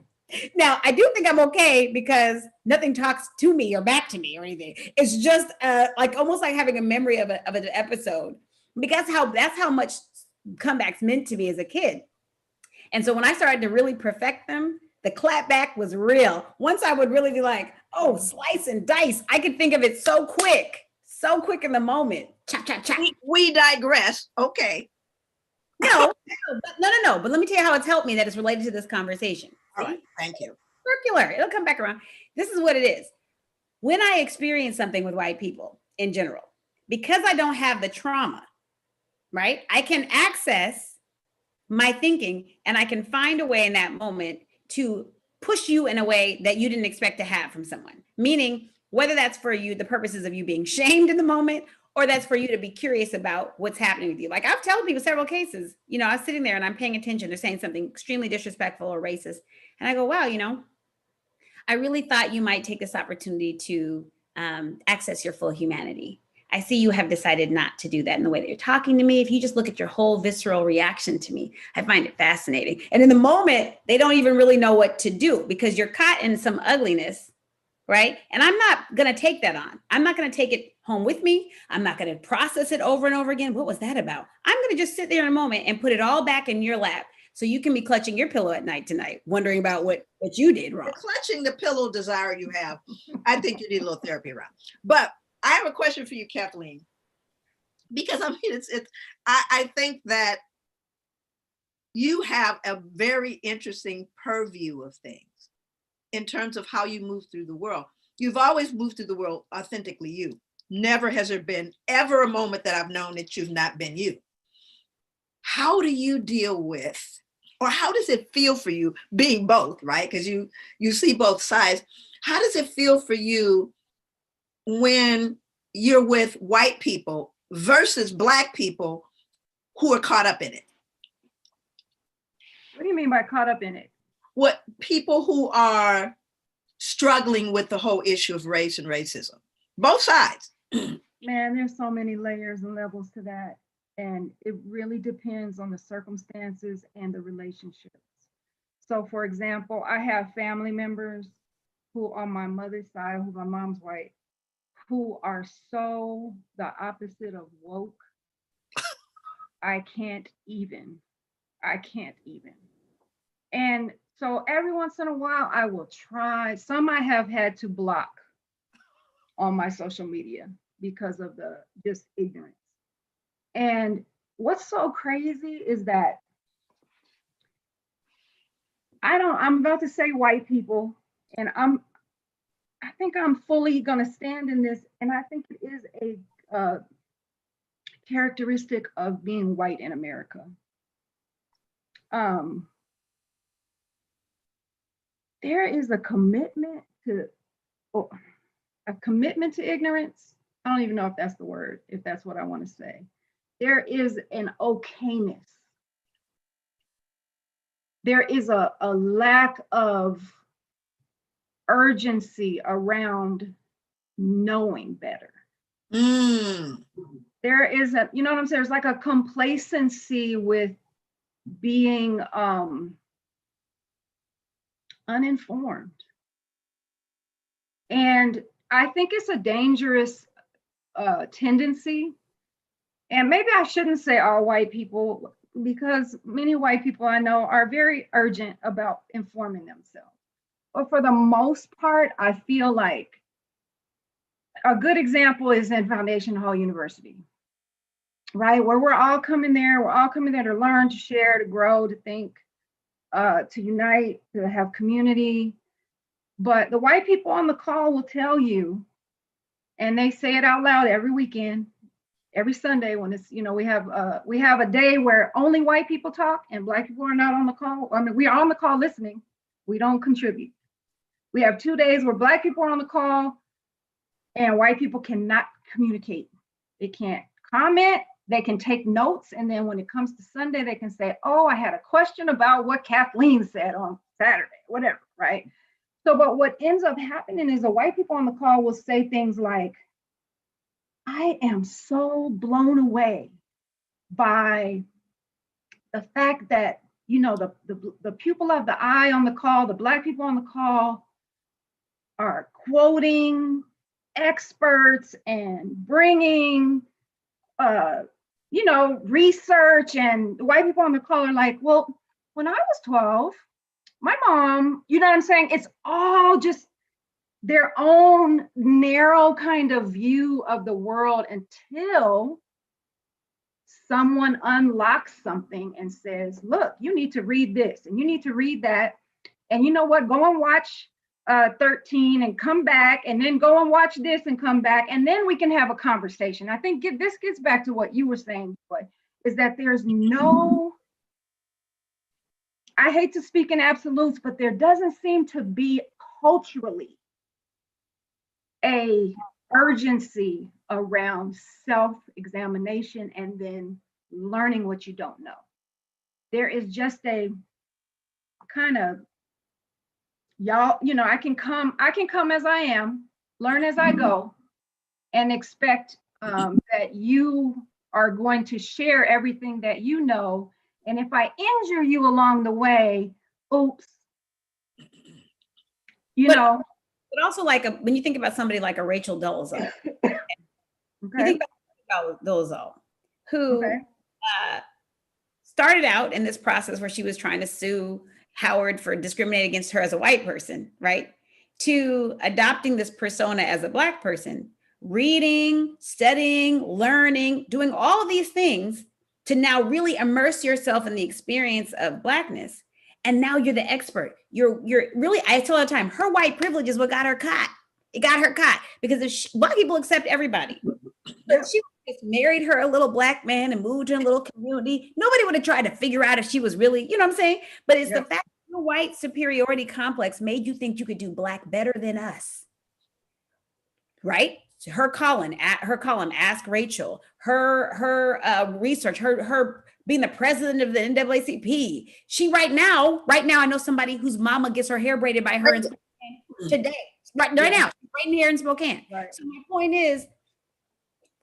now I do think I'm okay because nothing talks to me or back to me or anything. It's just almost like having a memory of an episode, because that's how much comebacks meant to me as a kid. And so when I started to really perfect them, The clapback was real. Once I would really be like, oh, slice and dice. I could think of it so quick in the moment. Chop, chop, chop. We digress. Okay. No. But let me tell you how it's helped me that is related to this conversation. All right. Thank you. Circular. It'll come back around. This is what it is. When I experience something with white people in general, because I don't have the trauma, right? I can access my thinking and I can find a way in that moment to push you in a way that you didn't expect to have from someone. Meaning, whether that's for you, the purposes of you being shamed in the moment, or that's for you to be curious about what's happening with you. Like I've told people several cases, you know, I was sitting there and I'm paying attention. They're saying something extremely disrespectful or racist. And I go, wow, you know, I really thought you might take this opportunity to access your full humanity. I see you have decided not to do that in the way that you're talking to me. If you just look at your whole visceral reaction to me, I find it fascinating. And in the moment, they don't even really know what to do because you're caught in some ugliness, right? And I'm not going to take that on. I'm not going to take it home with me. I'm not going to process it over and over again. What was that about? I'm going to just sit there in a moment and put it all back in your lap. So you can be clutching your pillow at night tonight, wondering about what you did wrong. The clutching the pillow desire you have, I think you need a little therapy around. But I have a question for you, Kathleen, because I mean, I think that you have a very interesting purview of things in terms of how you move through the world. You've always moved through the world authentically you. Never has there been ever a moment that I've known that you've not been you. How do you deal with, or how does it feel for you being both, right? Because you see both sides. How does it feel for you when you're with white people versus Black people who are caught up in it? What do you mean by caught up in it? What people who are struggling with the whole issue of race and racism, both sides. Man, there's so many layers and levels to that. And it really depends on the circumstances and the relationships. So for example, I have family members who on my mother's side, who my mom's white, who are so the opposite of woke. I can't even. And so every once in a while, I will try. Some I have had to block on my social media because of the just ignorance. And what's so crazy is that I'm about to say white people, and I think I'm fully gonna stand in this, and I think it is a characteristic of being white in America. There is a commitment to ignorance. I don't even know if that's the word, if that's what I want to say. There is an okayness. There is a lack of urgency around knowing better. There is a, you know what I'm saying? There's like a complacency with being uninformed. And I think it's a dangerous tendency. And maybe I shouldn't say all white people, because many white people I know are very urgent about informing themselves. But for the most part, I feel like a good example is in Foundation Hall University, right? Where we're all coming there to learn, to share, to grow, to think, to unite, to have community. But the white people on the call will tell you, and they say it out loud every weekend, every Sunday when it's, you know, we have a day where only white people talk and Black people are not on the call. I mean, we are on the call listening. We don't contribute. We have 2 days where Black people are on the call and white people cannot communicate. They can't comment. They can take notes. And then when it comes to Sunday, they can say, oh, I had a question about what Kathleen said on Saturday, whatever, right? So, but what ends up happening is the white people on the call will say things like, I am so blown away by the fact that, you know, the pupil of the eye on the call, the Black people on the call are quoting experts and bringing, you know, research, and the white people on the call are like, well, when I was 12, my mom, you know what I'm saying? It's all just their own narrow kind of view of the world until someone unlocks something and says, look, you need to read this and you need to read that. And you know what? Go and watch 13 and come back, and then go and watch this and come back, and then we can have a conversation. I think this gets back to what you were saying, Joy, is that there's no, I hate to speak in absolutes, but there doesn't seem to be culturally a urgency around self-examination and then learning what you don't know. There is just a kind of, y'all, you know, I can come as I am, learn as I go, and expect that you are going to share everything that you know. And if I injure you along the way, oops, you know. But also, like when you think about somebody like a Rachel Dolezal, Okay. you think about Dolezal, who started out in this process where she was trying to sue Howard for discriminating against her as a white person, right? To adopting this persona as a Black person, reading, studying, learning, doing all of these things to now really immerse yourself in the experience of Blackness. And now you're the expert. You're really, I tell all the time, her white privilege is what got her caught. It got her caught because if Black people accept everybody. But she just married her a little Black man and moved to a little community. Nobody would have tried to figure out if she was really, you know what I'm saying? But it's the fact that your white superiority complex made you think you could do Black better than us. Right? Her column, Ask Rachel, her research, her being the president of the NAACP. She right now, I know somebody whose mama gets her hair braided by her in Spokane today. Right now, she's braiding hair in Spokane. Right. So my point is,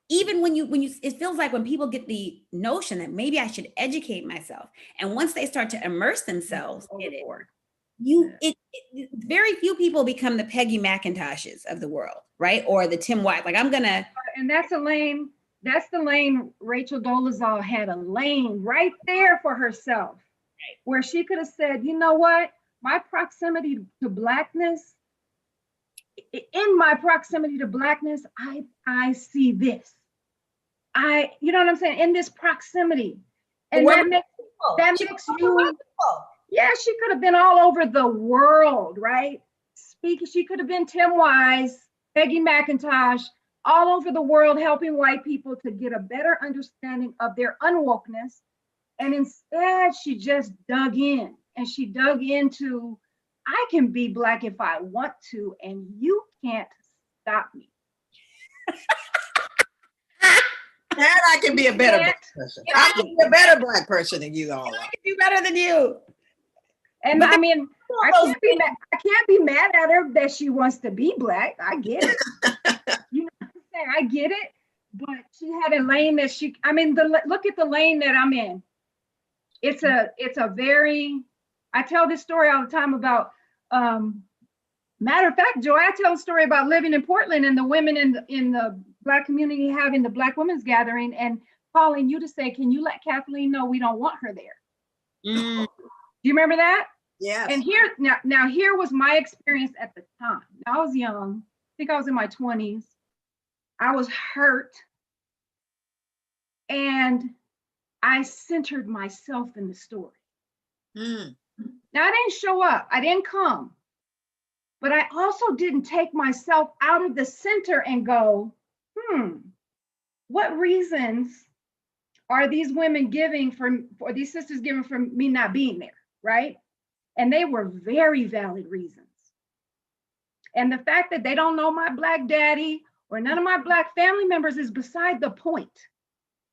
even when you, it feels like when people get the notion that maybe I should educate myself, and once they start to immerse themselves in it, very few people become the Peggy McIntoshes of the world, right? Or the Tim White. Like and that's the lane Rachel Dolezal had a lane right there for herself, where she could have said, you know what, my proximity to Blackness, in my proximity to Blackness, I see this. You know what I'm saying? In this proximity. And that makes you, yeah, she could have been all over the world, right? She could have been Tim Wise, Peggy McIntosh, all over the world, helping white people to get a better understanding of their unwokeness. And instead, she just dug in, and she dug into, I can be Black if I want to, and you can't stop me. And I can be a better Black person. I can be a better Black person than you all are. I can do better than you. And I mean, I can't be mad at her that she wants to be Black. I get it. You know what I'm saying? I get it. But she had a lane that look at the lane that I'm in. It's a very, I tell this story all the time about, matter of fact, Joy, I tell a story about living in Portland and the women in the Black community having the Black Women's Gathering and calling you to say, can you let Kathleen know we don't want her there? Do you remember that? Yeah. And here, now here was my experience at the time. I was young. I think I was in my 20s. I was hurt. And I centered myself in the story. Now, I didn't show up. I didn't come. But I also didn't take myself out of the center and go, what reasons are these women giving or these sisters giving for me not being there, right? And they were very valid reasons. And the fact that they don't know my Black daddy or none of my Black family members is beside the point.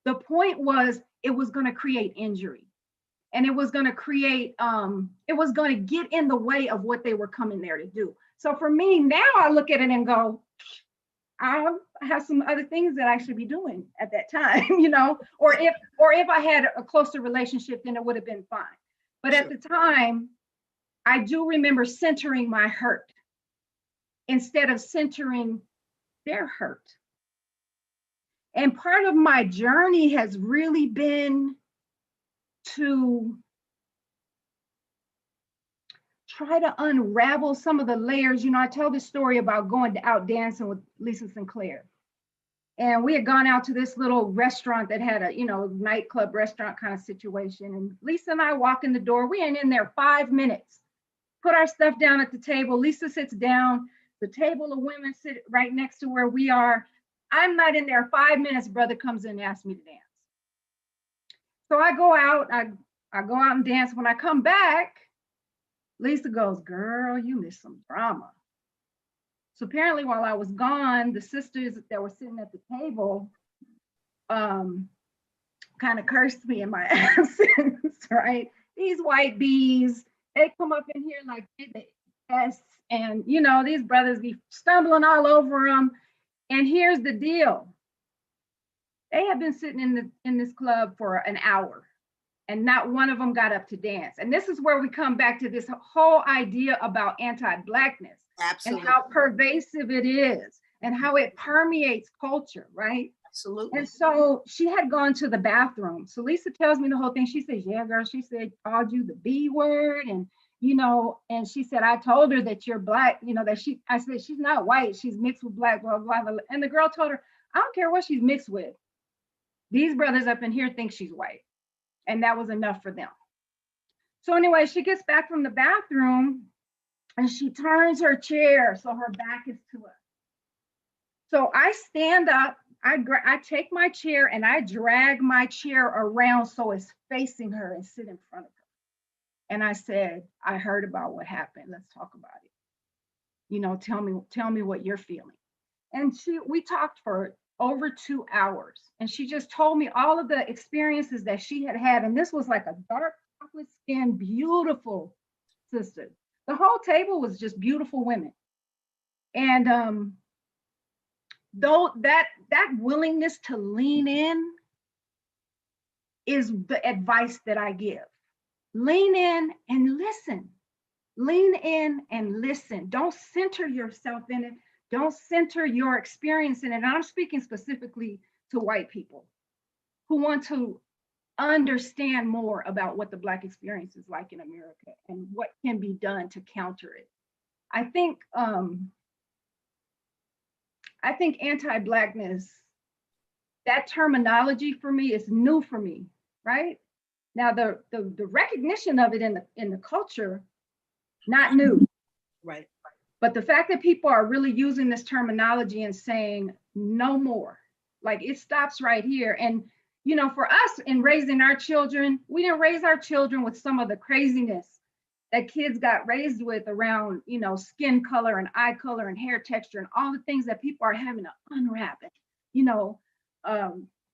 The point was it was going to create injury. And it was going to create, it was going to get in the way of what they were coming there to do. So for me, now I look at it and go, I have some other things that I should be doing at that time, you know, or if I had a closer relationship, then it would have been fine. But at the time, I do remember centering my hurt instead of centering their hurt. And part of my journey has really been to try to unravel some of the layers. I tell this story about going out dancing with Lisa Sinclair. And we had gone out to this little restaurant that had a, nightclub restaurant kind of situation. And Lisa and I walk in the door. We ain't in there 5 minutes. Put our stuff down at the table. Lisa sits down. The table of women sit right next to where we are. I'm not in there 5 minutes. Brother comes in and asks me to dance. So I go out. I go out and dance. When I come back, Lisa goes, "Girl, you missed some drama." So apparently while I was gone, the sisters that were sitting at the table kind of cursed me in my absence, right? These white bees, they come up in here like yes, and these brothers be stumbling all over them. And here's the deal. They have been sitting in this club for an hour, and not one of them got up to dance. And this is where we come back to this whole idea about anti-blackness. Absolutely. And how pervasive it is and how it permeates culture, right? Absolutely. And so she had gone to the bathroom. So Lisa tells me the whole thing. She says, "Yeah, girl," she said, "called you the B word." And, and she said, "I told her that you're black, I said, she's not white. She's mixed with black, blah, blah, blah." And the girl told her, "I don't care what she's mixed with. These brothers up in here think she's white." And that was enough for them. So anyway, she gets back from the bathroom and she turns her chair so her back is to us. So I stand up, I take my chair and I drag my chair around so it's facing her and sit in front of her. And I said, "I heard about what happened. Let's talk about it. Tell me what you're feeling." And we talked for over 2 hours. And she just told me all of the experiences that she had had. And this was like a dark chocolate skin, beautiful sister. The whole table was just beautiful women. And though that willingness to lean in is the advice that I give. Lean in and listen. Lean in and listen. Don't center yourself in it. Don't center your experience in it. And I'm speaking specifically to white people who want to understand more about what the Black experience is like in America and what can be done to counter it. I think anti-Blackness, that terminology for me is new for me, right? Now the recognition of it in the culture, not new. Right. But the fact that people are really using this terminology and saying no more, like it stops right here. And for us in raising our children, we didn't raise our children with some of the craziness that kids got raised with around, skin color and eye color and hair texture and all the things that people are having to unwrap and,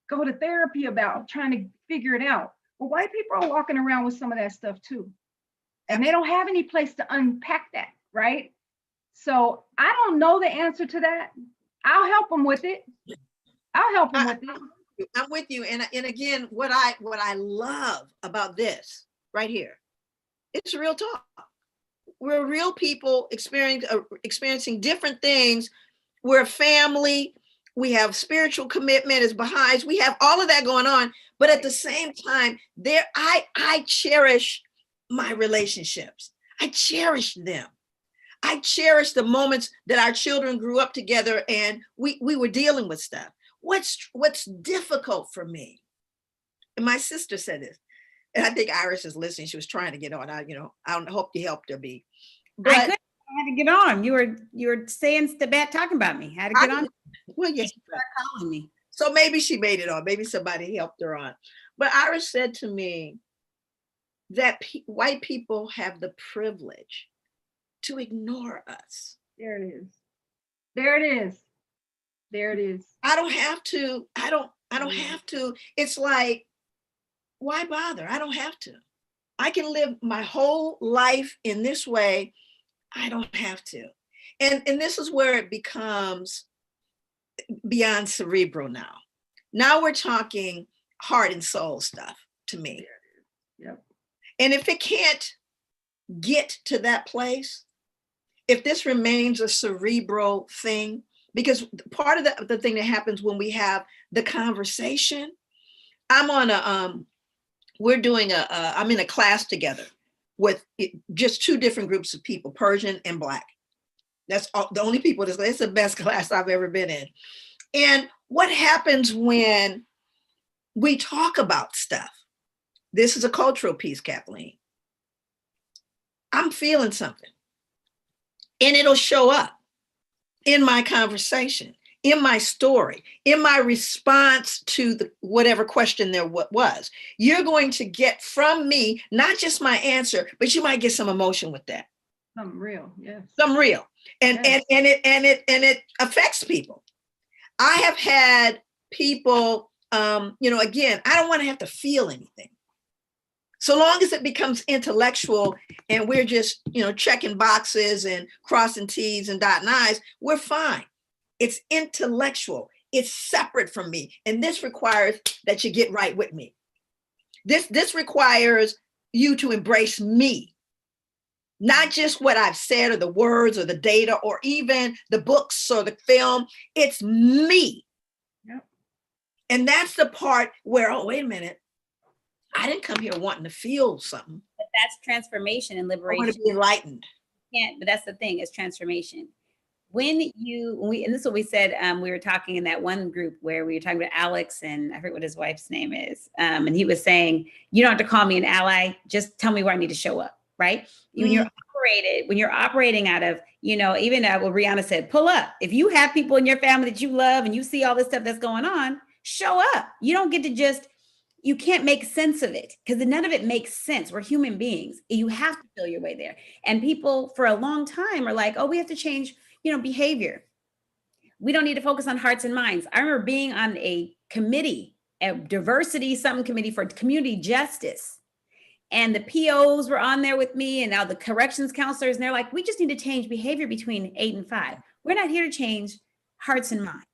go to therapy about trying to figure it out. But white people are walking around with some of that stuff too. And they don't have any place to unpack that, right? So I don't know the answer to that. I'll help them with it. I'm with you. And again, what I love about this right here, it's real talk. We're real people experiencing different things. We're a family. We have spiritual commitment as Baha'is. We have all of that going on. But at the same time, I cherish my relationships. I cherish them. I cherish the moments that our children grew up together and we were dealing with stuff. What's difficult for me, and my sister said this, and I think Iris is listening. She was trying to get on. I hope you helped her, B. But I had to get on. You were saying the bad talking about me. I had to get on. Well, yes, you started calling me. So maybe she made it on. Maybe somebody helped her on. But Iris said to me that white people have the privilege to ignore us. There it is. There it is. There it is. I don't have to. I don't have to. It's like, why bother? I don't have to. I can live my whole life in this way. I don't have to. And this is where it becomes beyond cerebral now. Now we're talking heart and soul stuff to me. Yep. And if it can't get to that place, if this remains a cerebral thing, because part of the thing that happens when we have the conversation, I'm in a class together with just two different groups of people, Persian and Black. That's all, the only people that's, it's the best class I've ever been in. And what happens when we talk about stuff? This is a cultural piece, Kathleen. I'm feeling something, and it'll show up in my conversation, in my story, in my response to the whatever question there was. You're going to get from me not just my answer, but you might get some emotion with that. Something real, yes. Some real, and Yes. it affects people. I have had people, again, I don't want to have to feel anything. So long as it becomes intellectual and we're just, checking boxes and crossing T's and dotting I's, we're fine. It's intellectual. It's separate from me. And this requires that you get right with me. This requires you to embrace me, not just what I've said or the words or the data or even the books or the film. It's me. Yep. And that's the part where, oh, wait a minute. I didn't come here wanting to feel something. But that's transformation and I liberation. want to be enlightened. But that's the thing, is transformation. And this is what we said, we were talking in that one group where we were talking about Alex, and I forget what his wife's name is. And he was saying, you don't have to call me an ally, just tell me where I need to show up, right? Mm-hmm. When you're operating out of, even what Rihanna said, pull up. If you have people in your family that you love and you see all this stuff that's going on, show up. You don't get to you can't make sense of it, because none of it makes sense. We're human beings. You have to feel your way there. And people for a long time are like, oh, we have to change, behavior. We don't need to focus on hearts and minds. I remember being on a committee, a diversity committee for community justice. And the POs were on there with me, and now the corrections counselors, and they're like, we just need to change behavior between 8 and 5. We're not here to change hearts and minds.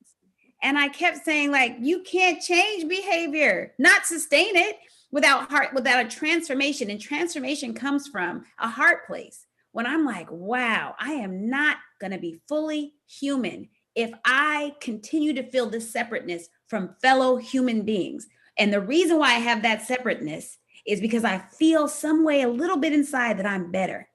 And I kept saying, like, you can't change behavior, not sustain it without a transformation. And transformation comes from a heart place. When I'm like, wow, I am not going to be fully human if I continue to feel this separateness from fellow human beings. And the reason why I have that separateness is because I feel some way a little bit inside that I'm better,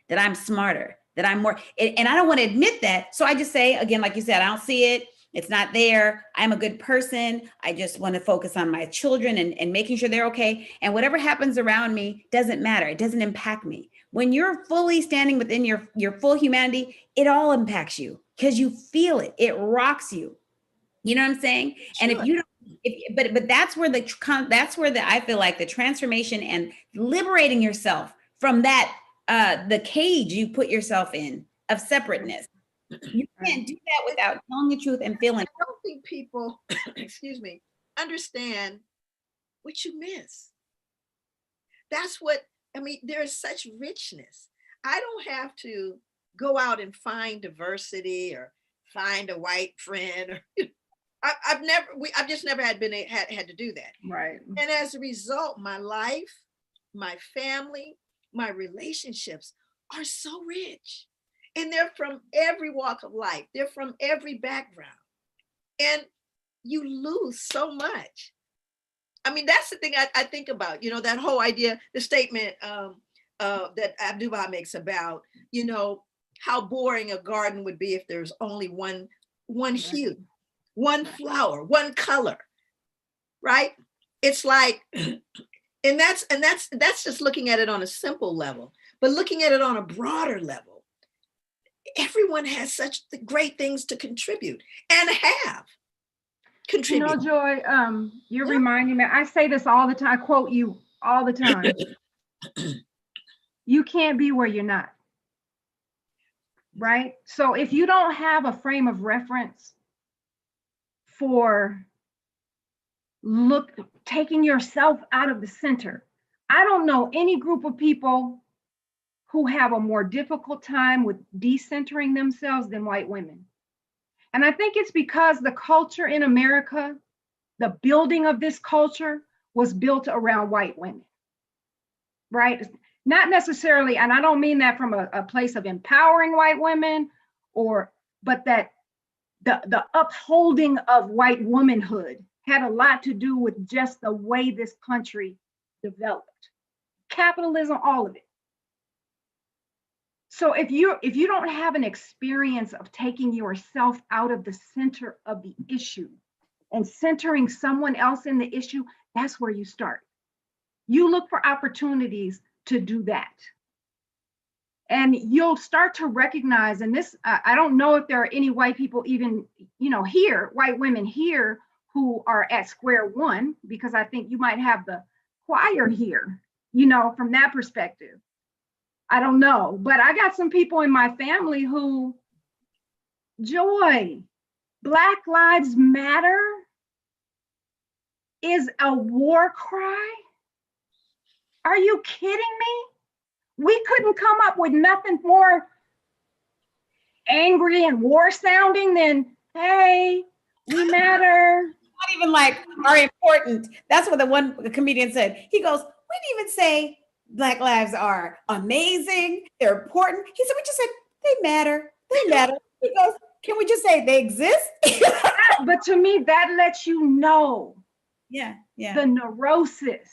that I'm smarter, that I'm more, and I don't want to admit that. So I just say, again, like you said, I don't see it. It's not there. I'm a good person. I just want to focus on my children and making sure they're okay. And whatever happens around me doesn't matter. It doesn't impact me. When you're fully standing within your full humanity, it all impacts you because you feel it. It rocks you. You know what I'm saying? Sure. And if you don't, but that's where I feel like the transformation and liberating yourself from that, the cage you put yourself in of separateness. You can't do that without telling the truth and feeling. I don't think people, understand what you miss. That's what, there's such richness. I don't have to go out and find diversity or find a white friend. I've just never had to do that. Right. And as a result, my life, my family, my relationships are so rich. And they're from every walk of life. They're from every background. And you lose so much. That's the thing I think about, that whole idea, the statement that Abdu'l-Baha makes about, how boring a garden would be if there's only one hue, one flower, one color, right? It's like, and that's just looking at it on a simple level, but looking at it on a broader level. Everyone has such great things to contribute and have contributed. Joy, you're reminding me, I say this all the time, I quote you all the time. You can't be where you're not. Right? So if you don't have a frame of reference for taking yourself out of the center, I don't know any group of people who have a more difficult time with decentering themselves than white women. And I think it's because the culture in America, the building of this culture was built around white women, right? Not necessarily, and I don't mean that from a place of empowering white women, but that the upholding of white womanhood had a lot to do with just the way this country developed. Capitalism, all of it. So if you don't have an experience of taking yourself out of the center of the issue and centering someone else in the issue, that's where you start. You look for opportunities to do that. And you'll start to recognize, and this, I don't know if there are any white people even, here, white women here who are at square one, because I think you might have the choir here, from that perspective. I don't know, but I got some people in my family who, Joy, Black Lives Matter is a war cry? Are you kidding me? We couldn't come up with nothing more angry and war sounding than, hey, we matter. Not even like are important. That's what the comedian said. He goes, we didn't even say Black lives are amazing, they're important. He said, we just said they matter. They matter. He goes, can we just say they exist? But to me, that lets you know Yeah. the neurosis,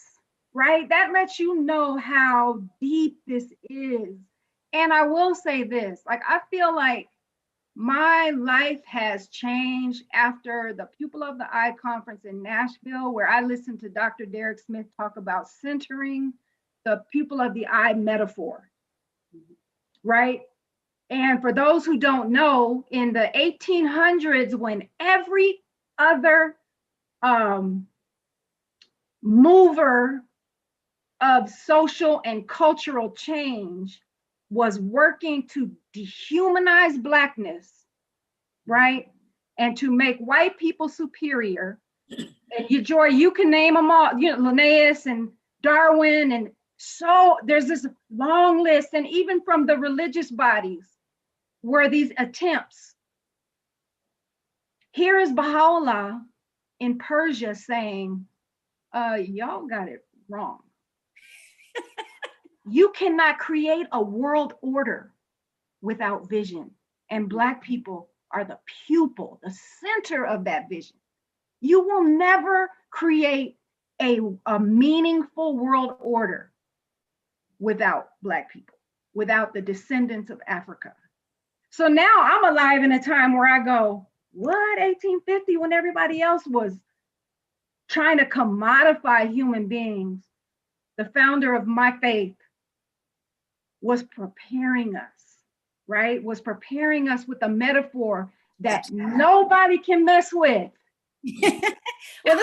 right? That lets you know how deep this is. And I will say this, like, I feel like my life has changed after the Pupil of the Eye conference in Nashville, where I listened to Dr. Derek Smith talk about centering the pupil of the eye metaphor, right? And for those who don't know, in the 1800s, when every other mover of social and cultural change was working to dehumanize Blackness, right? And to make white people superior. And Joy, you can name them all, Linnaeus and Darwin. And so there's this long list, and even from the religious bodies were these attempts. Here is Baha'u'llah in Persia saying, y'all got it wrong. You cannot create a world order without vision. And Black people are the pupil, the center of that vision. You will never create a meaningful world order without Black people, without the descendants of Africa. So now I'm alive in a time where I go, what, 1850, when everybody else was trying to commodify human beings? The founder of my faith was preparing us, right? Was preparing us with a metaphor that nobody can mess with. Well,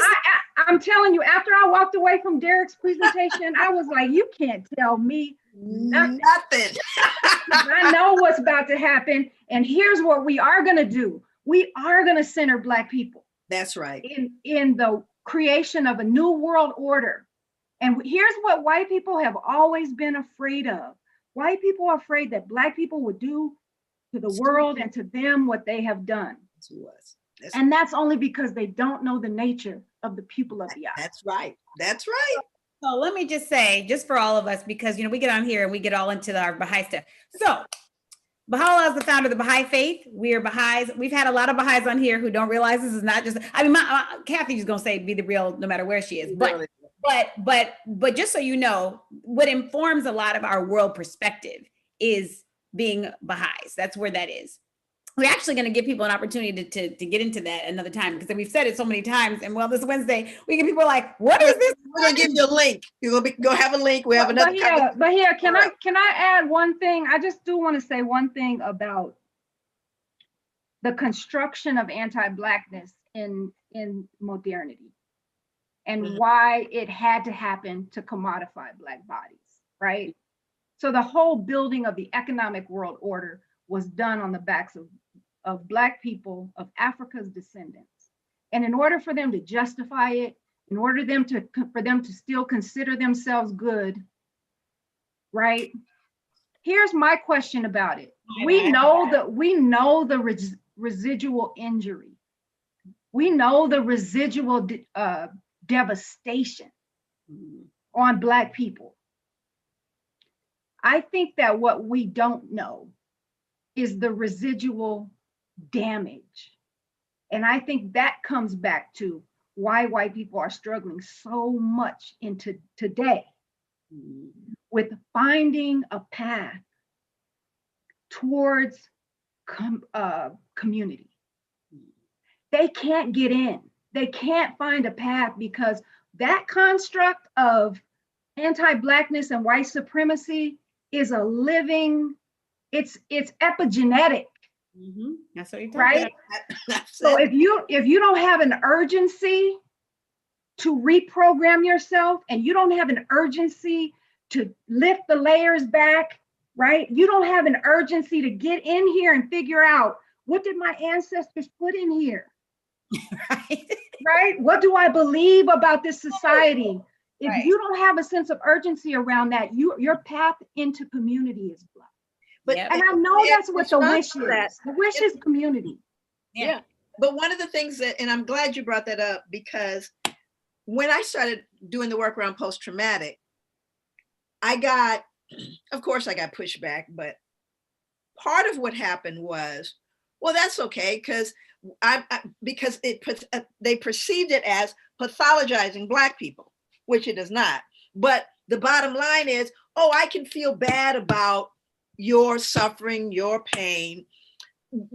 I'm telling you, after I walked away from Derek's presentation, I was like, you can't tell me nothing. I know what's about to happen. And here's what we are going to do. We are going to center Black people. That's right. In the creation of a new world order. And here's what white people have always been afraid of. White people are afraid that Black people would do to the world and to them what they have done. And that's only because they don't know the nature of the pupil of the eye. That's right. That's right. So let me just say, just for all of us, because we get on here and we get all into our Baha'i stuff. So Baha'u'llah is the founder of the Baha'i faith. We are Baha'is. We've had a lot of Baha'is on here who don't realize this is not just, Kathy's gonna say be the real no matter where she is. But just so you know, what informs a lot of our world perspective is being Baha'is. That's where that is. We're actually going to give people an opportunity to get into that another time, because we've said it so many times. And this Wednesday, we get people like, what is this? We're going to give you a link. You're going to have a link. We have another. But here, can I add one thing? I just do want to say one thing about the construction of anti-Blackness in modernity and why it had to happen to commodify Black bodies, right? So the whole building of the economic world order was done on the backs of Black people, of Africa's descendants. And in order for them to justify it, in order for them to still consider themselves good, right? Here's my question about it. We know the residual injury. We know the residual devastation on Black people. I think that what we don't know is the residual damage. And I think that comes back to why white people are struggling so much into today with finding a path towards community. They can't get in. They can't find a path because that construct of anti-blackness and white supremacy is a living, it's epigenetic. That's what you're talking right? about. So if you don't have an urgency to reprogram yourself, and you don't have an urgency to lift the layers back, right? You don't have an urgency to get in here and figure out, what did my ancestors put in here? Right. Right? What do I believe about this society? If Right. you don't have a sense of urgency around that, your path into community is blocked. But Yep. And I know that's what the wish response to that- is. The wish is community. Yeah. But one of the things that, and I'm glad you brought that up, because when I started doing the work around post-traumatic, of course I got pushback, but part of what happened was, well, that's okay, because they perceived it as pathologizing Black people, which it is not. But the bottom line is, oh, I can feel bad about your suffering, your pain,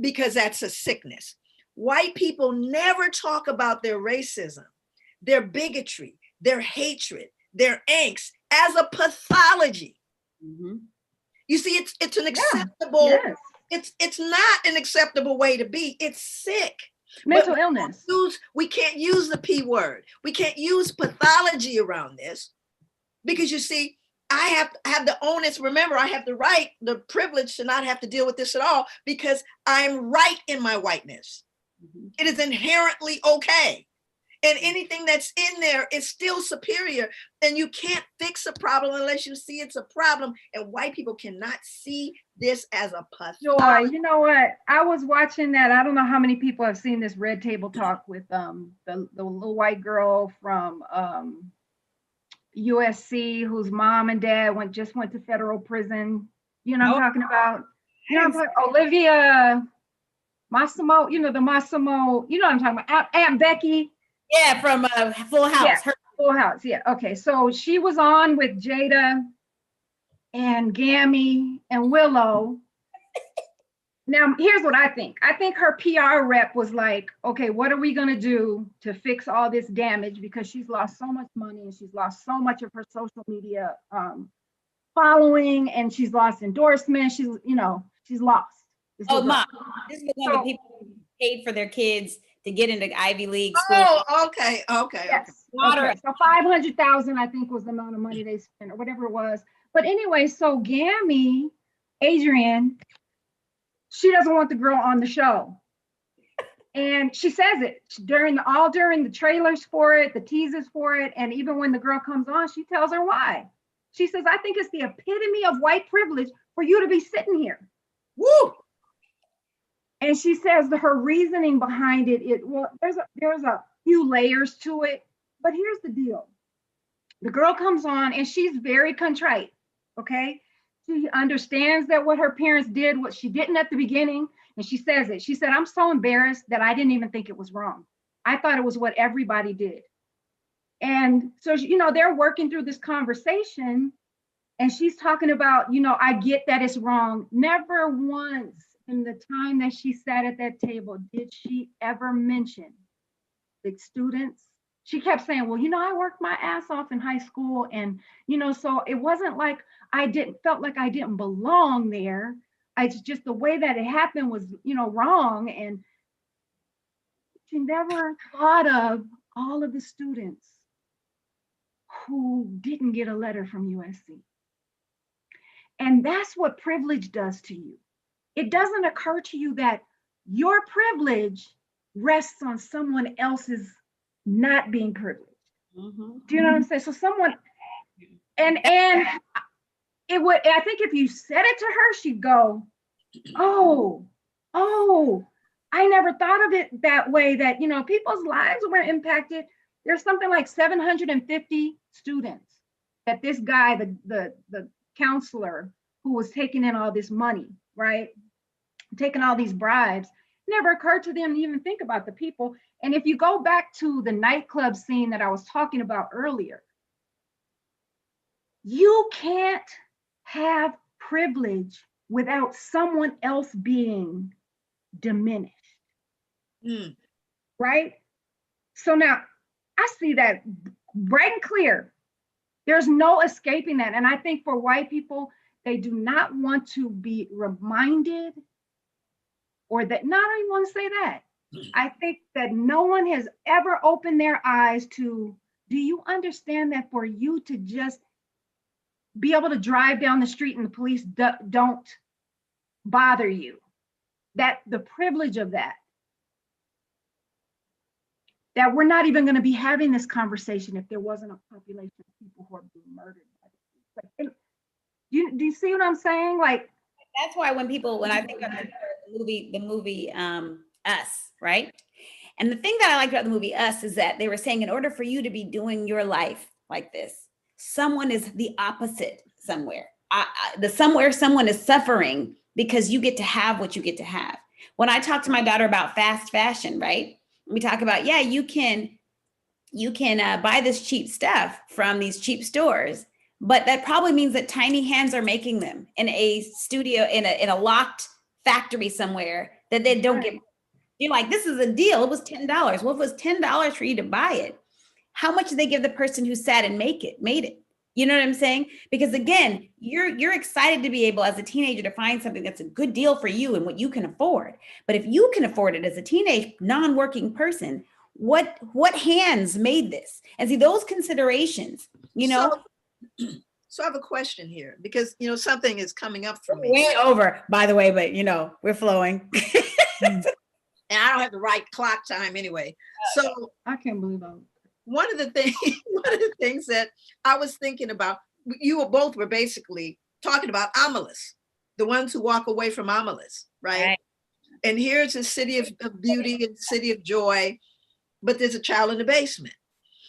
because that's a sickness. White people never talk about their racism, their bigotry, their hatred, their angst as a pathology. You see, it's an acceptable, Yes. it's not an acceptable way to be. It's sick. Mental But illness. we can't use the P word. We can't use pathology around this, because you see, I have the onus. Remember, I have the right, the privilege to not have to deal with this at all, because I'm right in my whiteness. It is inherently okay. And anything that's in there is still superior. And you can't fix a problem unless you see it's a problem. And white people cannot see this as a pathology. Joy, you know what? I was watching that. I don't know how many people have seen this Red Table Talk with the little white girl from USC, whose mom and dad just went to federal prison. You know what I'm talking about? You know what I'm talking, Olivia Massimo, the Massimo, you know what I'm talking about? Aunt Becky. Yeah, from Full House. Yeah, Full House, yeah. Okay, so she was on with Jada and Gammy and Willow. Now, here's what I think. I think her PR rep was like, okay, what are we gonna do to fix all this damage? Because she's lost so much money and she's lost so much of her social media following, and she's lost endorsements. She's lost. Mom, this is one of the people who paid for their kids to get into Ivy League school. Oh, okay. Yes. Okay. So 500,000, I think, was the amount of money they spent, or whatever it was. But anyway, so Gammy, Adrienne, she doesn't want the girl on the show. And she says it during the trailers for it, the teasers for it. And even when the girl comes on, she tells her why. She says, I think it's the epitome of white privilege for you to be sitting here. Woo! And she says that her reasoning behind it, there's a few layers to it, but here's the deal. The girl comes on and she's very contrite, okay? She understands that what her parents did, what she didn't at the beginning, and she says it. She said, I'm so embarrassed that I didn't even think it was wrong. I thought it was what everybody did. And so, they're working through this conversation, and she's talking about, I get that it's wrong. Never once in the time that she sat at that table did she ever mention the students. She kept saying, well, I worked my ass off in high school, and so it wasn't like felt like I didn't belong there. It's just the way that it happened was wrong. And she never thought of all of the students who didn't get a letter from USC. And that's what privilege does to you. It doesn't occur to you that your privilege rests on someone else's not being privileged. Do you know what I'm saying? So someone, and it would, I think if you said it to her, she'd go, oh, I never thought of it that way, that, people's lives were impacted. There's something like 750 students that this guy, the counselor who was taking in all this money, right? Taking all these bribes, never occurred to them to even think about the people. And if you go back to the nightclub scene that I was talking about earlier, you can't have privilege without someone else being diminished. Mm. Right? So now I see that bright and clear. There's no escaping that. And I think for white people, they do not want to be reminded, or that, not even want to say that. I think that no one has ever opened their eyes to, do you understand that for you to just be able to drive down the street and the police don't bother you, that the privilege of that we're not even going to be having this conversation if there wasn't a population of people who are being murdered. Like, do you see what I'm saying? Like, that's why when I think of the movie Us, right? And the thing that I liked about the movie Us is that they were saying, in order for you to be doing your life like this, someone is the opposite somewhere. Someone is suffering because you get to have what you get to have. When I talk to my daughter about fast fashion, right? We talk about, yeah, you can buy this cheap stuff from these cheap stores, but that probably means that tiny hands are making them in a studio, in a locked factory somewhere that they don't get. You're like, this is a deal. It was $10. Well, if it was $10 for you to buy it, how much did they give the person who sat and made it? You know what I'm saying? Because again, you're excited to be able as a teenager to find something that's a good deal for you and what you can afford. But if you can afford it as a teenage non-working person, what hands made this? And see those considerations, you know. So I have a question here, because something is coming up for me. Way over, by the way, but we're flowing. And I don't have the right clock time anyway. So I can't believe it. One of the things that I was thinking about, you both were basically talking about Amalis, the ones who walk away from Amalis, right? And here's a city of beauty and city of joy, but there's a child in the basement.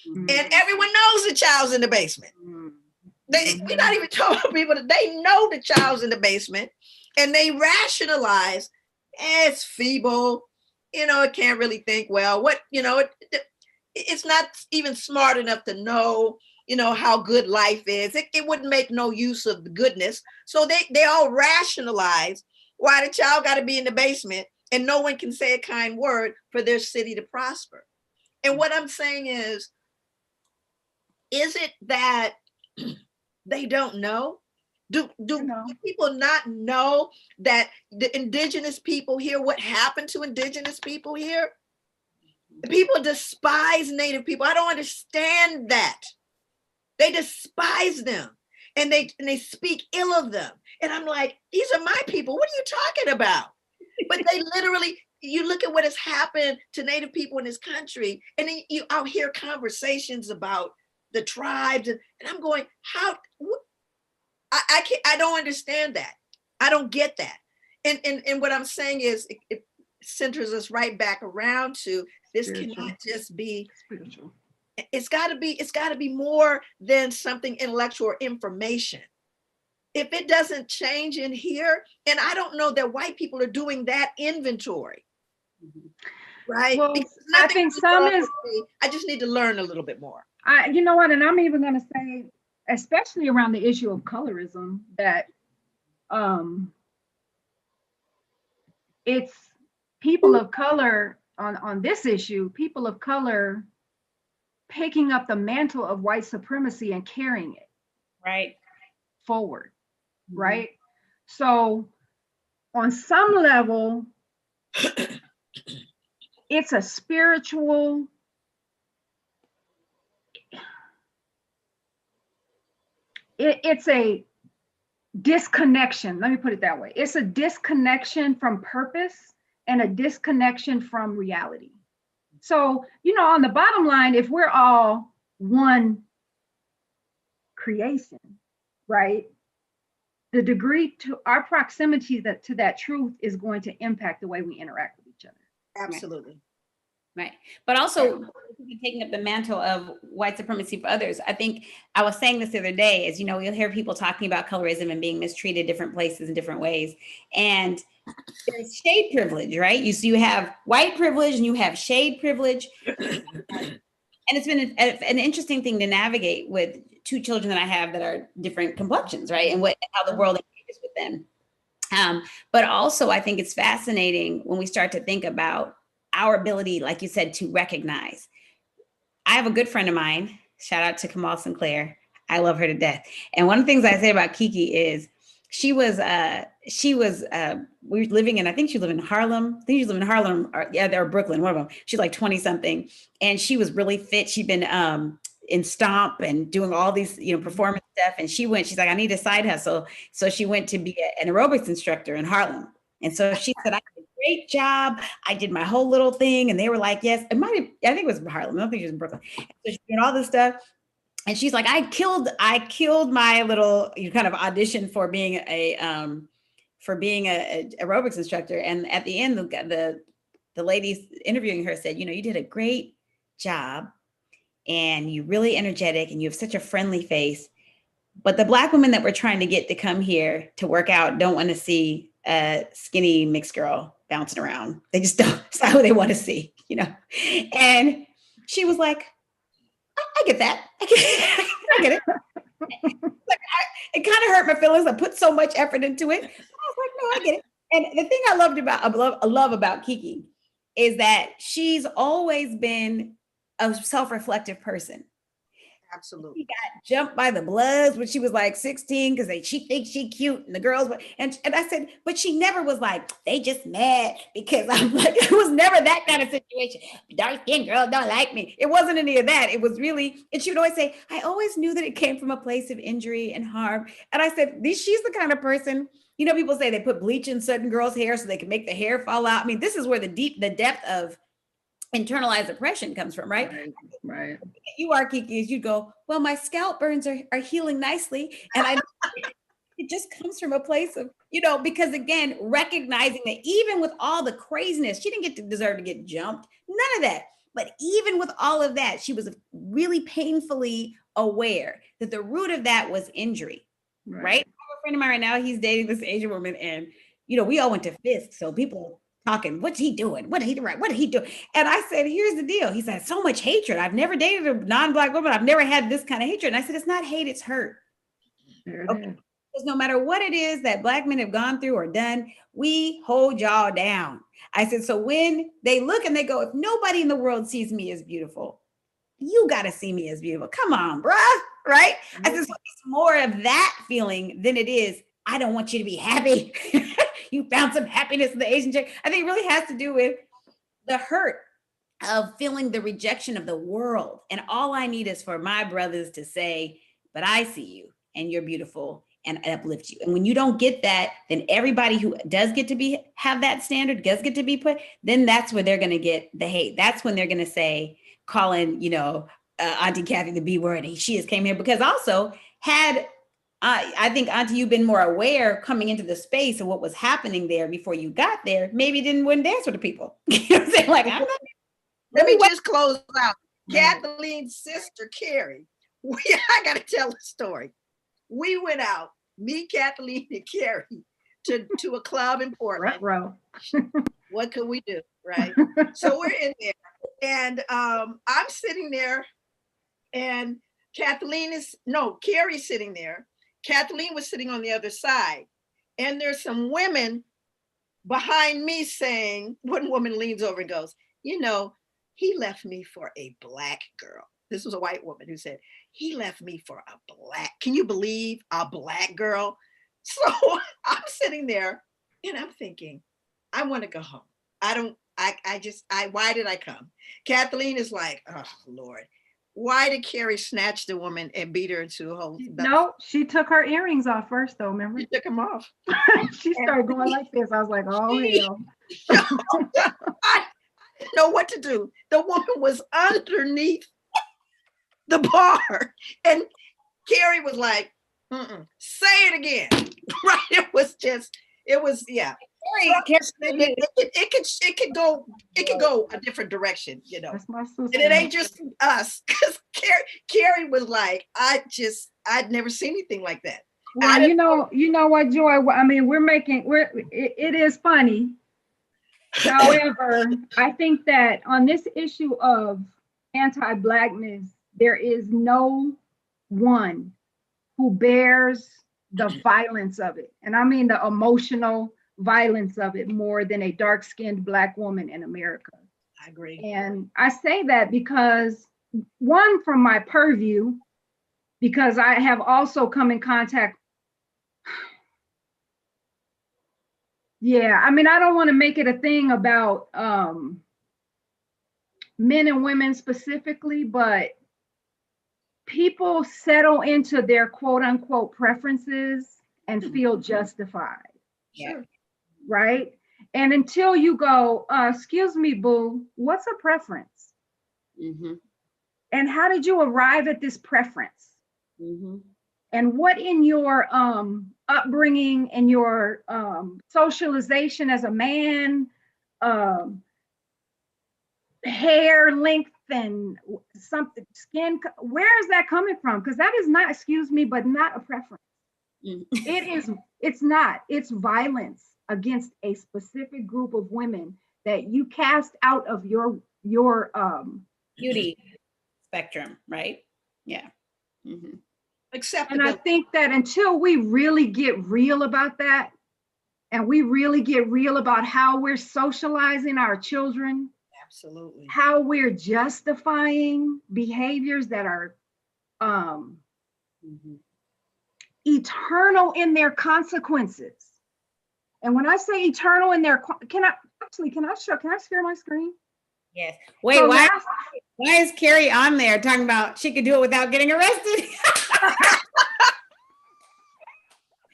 Mm-hmm. And everyone knows the child's in the basement. Mm-hmm. We're not even talking people that they know the child's in the basement, and they rationalize, it's feeble, it can't really think well. It's not even smart enough to know, how good life is. It wouldn't make no use of the goodness. So they all rationalize why the child got to be in the basement and no one can say a kind word for their city to prosper. And what I'm saying is it that they don't know? Do people not know that the indigenous people here, what happened to indigenous people here? People despise Native people. I don't understand that. They despise them and they speak ill of them. And I'm like, these are my people. What are you talking about? But they literally, you look at what has happened to Native people in this country, and then I'll hear conversations about the tribes, and I'm going, I don't understand that. I don't get that. And what I'm saying is it centers us right back around to this cannot just be spiritual. It's got to be more than something intellectual or information. If it doesn't change in here, and I don't know that white people are doing that inventory, right? Well, I think some is. I just need to learn a little bit more. You know what? And I'm even going to say, especially around the issue of colorism, that it's people of color on this issue, people of color picking up the mantle of white supremacy and carrying it forward, right? So on some level, it's a spiritual, it's a disconnection. Let me put it that way. It's a disconnection from purpose and a disconnection from reality. So, on the bottom line, if we're all one creation, right? The degree to our proximity to that truth is going to impact the way we interact with each other. Absolutely. Right. But also taking up the mantle of white supremacy for others. I think I was saying this the other day, as you'll hear people talking about colorism and being mistreated different places in different ways. And there's shade privilege, right? You have white privilege and you have shade privilege. And it's been an interesting thing to navigate with two children that I have that are different complexions, right? And how the world engages with them. But also, I think it's fascinating when we start to think about our ability, like you said, to recognize. I have a good friend of mine. Shout out to Kamal Sinclair. I love her to death. And one of the things I say about Kiki is we were living in, I think she lived in Harlem. I think she lived in Harlem or Brooklyn, one of them. She's like 20 something. And she was really fit. She'd been in Stomp and doing all these, performance stuff. And she's like, I need a side hustle. So she went to be an aerobics instructor in Harlem. And so she said, I did a great job. I did my whole little thing. And they were like, yes, I think it was Harlem. I don't think she was in Brooklyn. So she's doing all this stuff. And she's like, I killed my little kind of audition for being a aerobics instructor. And at the end, the lady interviewing her said, you did a great job and you're really energetic and you have such a friendly face. But the Black women that we're trying to get to come here to work out don't want to see a skinny mixed girl bouncing around. They just don't. It's not what they want to see, And she was like, I get that. I get it. It kind of hurt my feelings. I put so much effort into it. I was like, no, I get it. And the thing I love about Kiki is that she's always been a self-reflective person. Absolutely. She got jumped by the Bloods when she was like 16 because she thinks she cute and the girls were, and I said, but she never was like, they just mad because I'm like, it was never that kind of situation. Dark-skinned girls don't like me. It wasn't any of that. It was really, and she would always say, I always knew that it came from a place of injury and harm. And I said, she's the kind of person, people say they put bleach in certain girls' hair so they can make the hair fall out. I mean, this is where the depth of internalized oppression comes from, right? Right. You are, Kiki, as you go, well, my scalp burns are healing nicely. And it just comes from a place of, because again, recognizing that even with all the craziness, she didn't deserve to get jumped, none of that. But even with all of that, she was really painfully aware that the root of that was injury, right? I have a friend of mine right now, he's dating this Asian woman and, we all went to Fisk. So people talking, what's he doing? What did he do right? What did he do? And I said, here's the deal. He said, so much hatred. I've never dated a non-Black woman. I've never had this kind of hatred. And I said, it's not hate, it's hurt. Okay. Because no matter what it is that Black men have gone through or done, we hold y'all down. I said, so when they look and they go, if nobody in the world sees me as beautiful, you got to see me as beautiful. Come on, bruh. Right? I said, so it's more of that feeling than it is, I don't want you to be happy. You found some happiness in the Asian chick. I think it really has to do with the hurt of feeling the rejection of the world. And all I need is for my brothers to say, but I see you and you're beautiful and uplift you. And when you don't get that, then everybody who does get to have that standard, does get to be put, then that's where they're going to get the hate. That's when they're going to say, calling, Auntie Kathy the B word. She just came here because also had I think, Auntie, you've been more aware coming into the space of what was happening there before you got there. Maybe wouldn't dance with the people. You know what I'm saying? Like, let me just close out. Kathleen's sister, Carrie. I got to tell the story. We went out, me, Kathleen, and Carrie, to a club in Portland. What could we do, right? So we're in there, and I'm sitting there, and Carrie's sitting there. Kathleen was sitting on the other side. And there's some women behind me saying, one woman leans over and goes, he left me for a Black girl. This was a white woman who said, he left me for a Black. Can you believe a Black girl? So I'm sitting there and I'm thinking, I want to go home. Why did I come? Kathleen is like, oh, Lord. Why did Carrie snatch the woman and beat her into a whole? No, she took her earrings off first, though. Remember? She took them off. She started going like this. I was like, oh, hell. I didn't know what to do. The woman was underneath the bar. And Carrie was like, say it again. Right? It was, yeah. It could go a different direction, That's my sister. and it ain't just us, because Carrie was like, I'd never seen anything like that. Well, you know what, Joy, I mean, it is funny. However, I think that on this issue of anti-Blackness, there is no one who bears the violence of it. And I mean the emotional violence of it more than a dark-skinned Black woman in America. I agree. And I say that because, one, from my purview, because I have also come in contact. Yeah, I mean, I don't want to make it a thing about men and women specifically, but people settle into their quote unquote preferences and feel justified. Yeah. Right? And until you go, excuse me, boo, what's a preference? Mm-hmm. And how did you arrive at this preference? Mm-hmm. And what in your upbringing and your socialization as a man, hair length and something, skin, where is that coming from? Because that is not, excuse me, but not a preference. It's not. It's violence against a specific group of women that you cast out of your beauty spectrum, right? Yeah. Mm-hmm. Acceptable. And I think that until we really get real about that, and we really get real about how we're socializing our children, Absolutely. how we're justifying behaviors that are eternal in their consequences. And when I say eternal in their, can I share my screen? Yes. Wait, So why is Carrie on there talking about she could do it without getting arrested?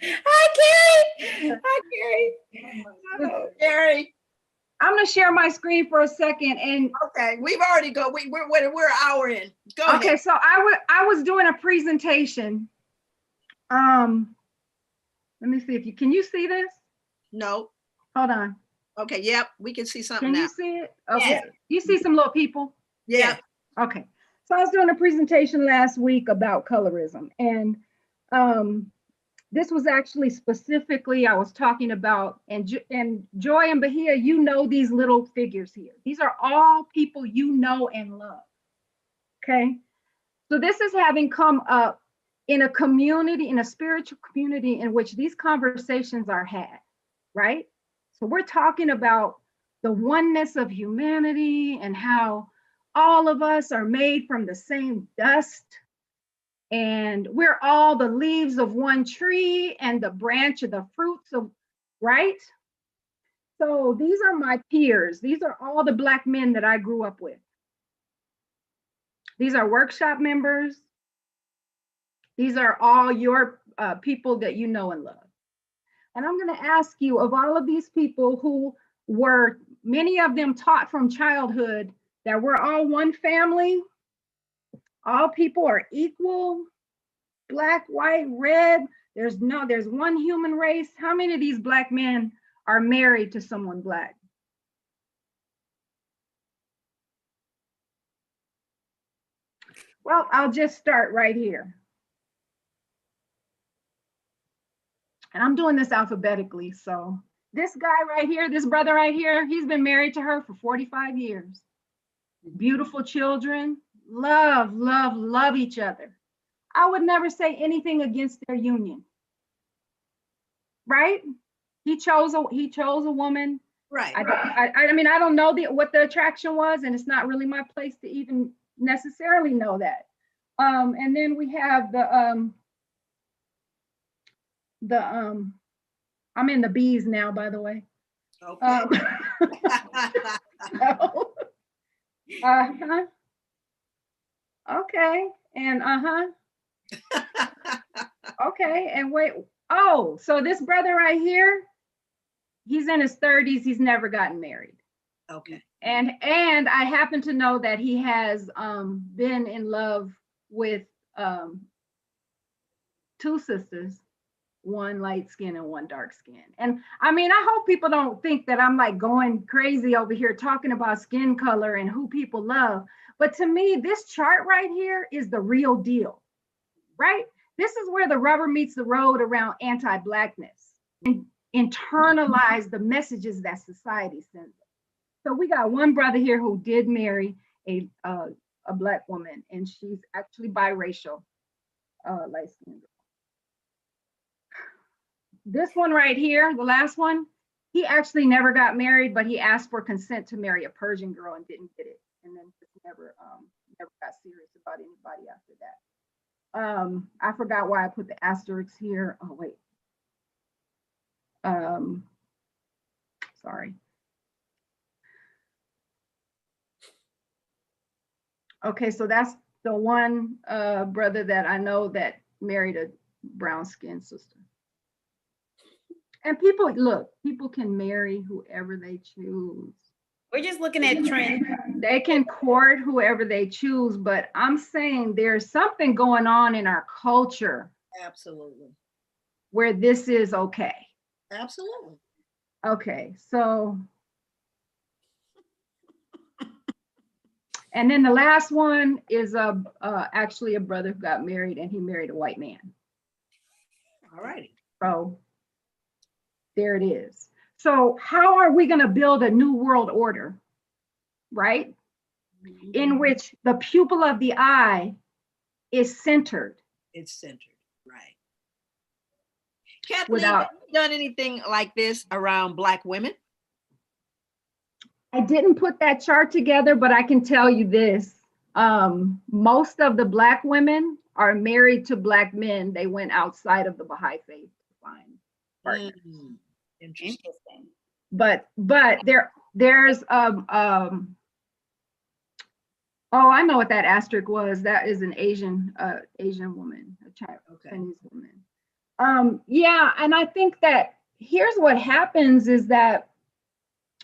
Hi, Carrie. Hi, Carrie. Oh, Carrie. I'm gonna share my screen for a second. And okay, we're an hour in. Go okay, ahead. so I was doing a presentation. Let me see if can you see this? No. Hold on. Okay, yep, we can see something Can now. you see it? Okay. Yeah. You see some little people? Yeah. Okay. So I was doing a presentation last week about colorism, and this was actually specifically I was talking about, and Joy and Bahia, you know these little figures here. These are all people you know and love. Okay. So this is having come up in a community, in a spiritual community in which these conversations are had, right? So we're talking about the oneness of humanity and how all of us are made from the same dust, and we're all the leaves of one tree and the branch of the fruits of, right? So these are my peers. These are all the Black men that I grew up with. These are workshop members. These are all your people that you know and love. And I'm going to ask you, of all of these people who were, many of them taught from childhood that we're all one family, all people are equal, Black, white, red, there's one human race. How many of these Black men are married to someone Black? Well, I'll just start right here. And I'm doing this alphabetically. So this guy right here, this brother right here, he's been married to her for 45 years. Beautiful children, love, love, love each other. I would never say anything against their union. Right? He chose a woman. Right. I mean, I don't know what the attraction was, and it's not really my place to even necessarily know that. And then we have I'm in the B's now, by the way. Okay. So, okay, and okay, and wait. Oh, so this brother right here, he's in his 30s. He's never gotten married. Okay. And I happen to know that he has been in love with two sisters, one light skin and one dark skin. And I mean, I hope people don't think that I'm like going crazy over here talking about skin color and who people love. But to me, this chart right here is the real deal, right? This is where the rubber meets the road around anti-blackness and internalize the messages that society sends. So we got one brother here who did marry a Black woman, and she's actually biracial, light skinned. this one right here, the last one, he actually never got married, but he asked for consent to marry a Persian girl and didn't get it. And then just never got serious about anybody after that. I forgot why I put the asterisks here. Oh, wait. Sorry. Okay, so that's the one brother that I know that married a brown-skinned sister. And people, look, people can marry whoever they choose. We're just looking at trends. They can court whoever they choose, but I'm saying there's something going on in our culture Absolutely. where this is okay. Absolutely. Okay, so. And then the last one is actually a brother who got married, and he married a white man. All righty. So there it is. So how are we going to build a new world order, right? In which the pupil of the eye is centered. It's centered, right. Kathleen, have you done anything like this around Black women? I didn't put that chart together, but I can tell you this. Most of the Black women are married to Black men. They went outside of the Baha'i faith to find partners. Interesting. But there's oh, I know what that asterisk was. That is an Asian woman, a Chinese woman. Yeah, and I think that here's what happens is that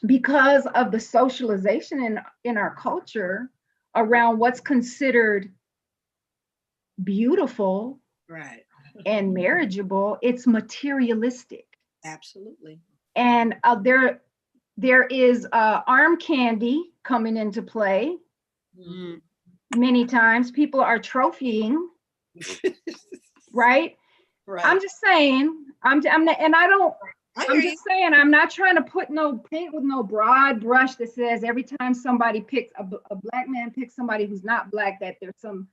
because of the socialization in our culture around what's considered beautiful, right, and marriageable, it's materialistic. Absolutely. And there is arm candy coming into play. Mm. Many times people are trophying, right? Right. I'm just saying, I'm not, and I don't. I'm just saying, I'm not trying to paint with no broad brush that says every time somebody picks a Black man picks somebody who's not Black, that there's some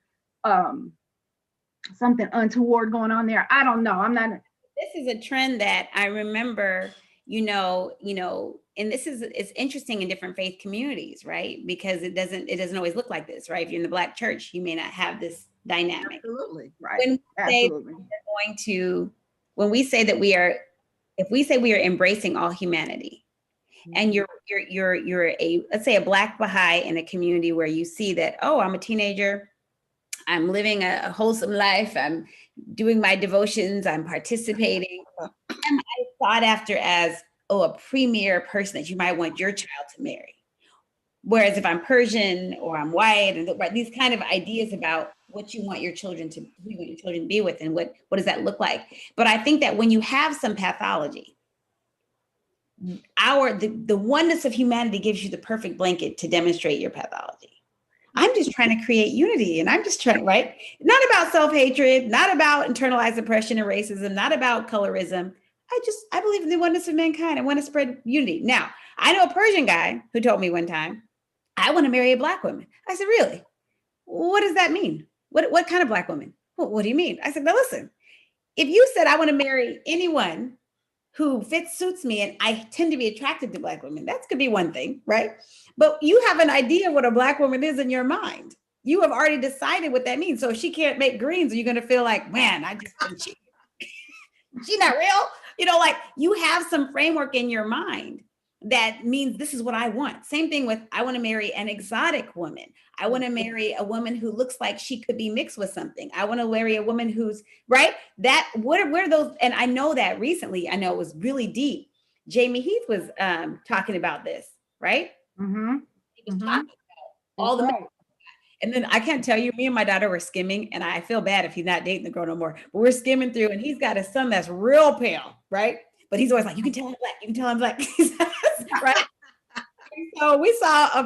something untoward going on there. I don't know. I'm not. This is a trend that I remember, and it's interesting in different faith communities, right? Because it doesn't always look like this, right? If you're in the Black church, you may not have this dynamic. Absolutely. Right. When we say that we are, if we say we are embracing all humanity, and you're let's say a Black Baha'i in a community where you see that, oh, I'm a teenager, I'm living a wholesome life, I'm doing my devotions, I'm participating, and I thought after as, a premier person that you might want your child to marry. Whereas if I'm Persian or I'm white, and these kind of ideas about what you want your children to be with, and what does that look like? But I think that when you have some pathology, the oneness of humanity gives you the perfect blanket to demonstrate your pathology. I'm just trying to create unity, and I'm just trying, right? Not about self-hatred, not about internalized oppression and racism, not about colorism. I believe in the oneness of mankind. I want to spread unity. Now, I know a Persian guy who told me one time, I want to marry a Black woman. I said, really? What does that mean? What kind of Black woman? Well, what do you mean? I said, now listen, if you said I want to marry anyone who suits me, and I tend to be attracted to Black women, that could be one thing, right? But you have an idea what a Black woman is in your mind. You have already decided what that means. So if she can't make greens, are you going to feel like, man, she's not real? Like you have some framework in your mind that means this is what I want. Same thing with, I want to marry an exotic woman. I want to marry a woman who looks like she could be mixed with something. I want to marry a woman who's, right? What are those? And I know that recently, I know it was really deep. Jamie Heath was talking about this, right? Mm-hmm. He was talking about all the, and then I can't tell you, me and my daughter were skimming, and I feel bad if he's not dating the girl no more, but we're skimming through, and he's got a son that's real pale, right? But he's always like, you can tell I'm Black, you can tell I'm Black, right? So we saw a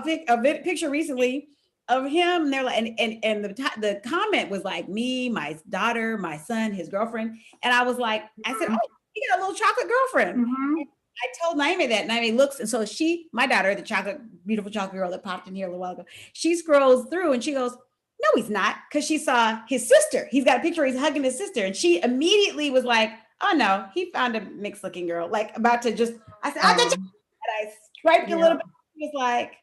picture recently of him, and they're like, and the comment was like, me, my daughter, my son, his girlfriend, and I was like, I said, oh, he got a little chocolate girlfriend. Mm-hmm. I told Naomi that. Naomi looks, and so my daughter, the beautiful chocolate girl that popped in here a little while ago, she scrolls through and she goes, no, he's not, because she saw his sister. He's got a picture where he's hugging his sister, and she immediately was like, Oh no, he found a mixed looking girl, like about to just, I said, Um, I swiped a yeah. little bit. He was like,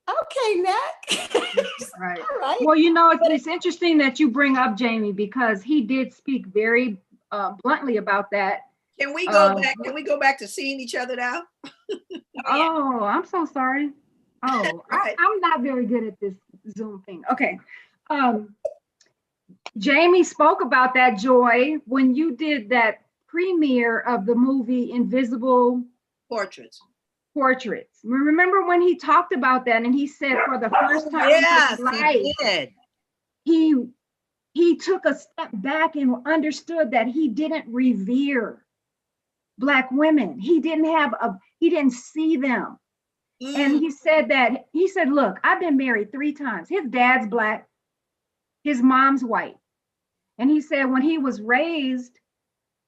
okay, neck. Right. All right. Well, you know, it's interesting that you bring up Jamie because he did speak very bluntly about that. Can we go back? Can we go back to seeing each other now? Oh, I'm so sorry. Oh, Right. I'm not very good at this Zoom thing. Okay. Jamie spoke about that, Joy, when you did that premiere of the movie Invisible Portraits. Remember when he talked about that and he said for the first time Yes, in his life, he did. he took a step back and understood that he didn't revere Black women. He didn't see them. And he said, look, I've been married 3 times. His dad's Black, his mom's white. And he said when he was raised,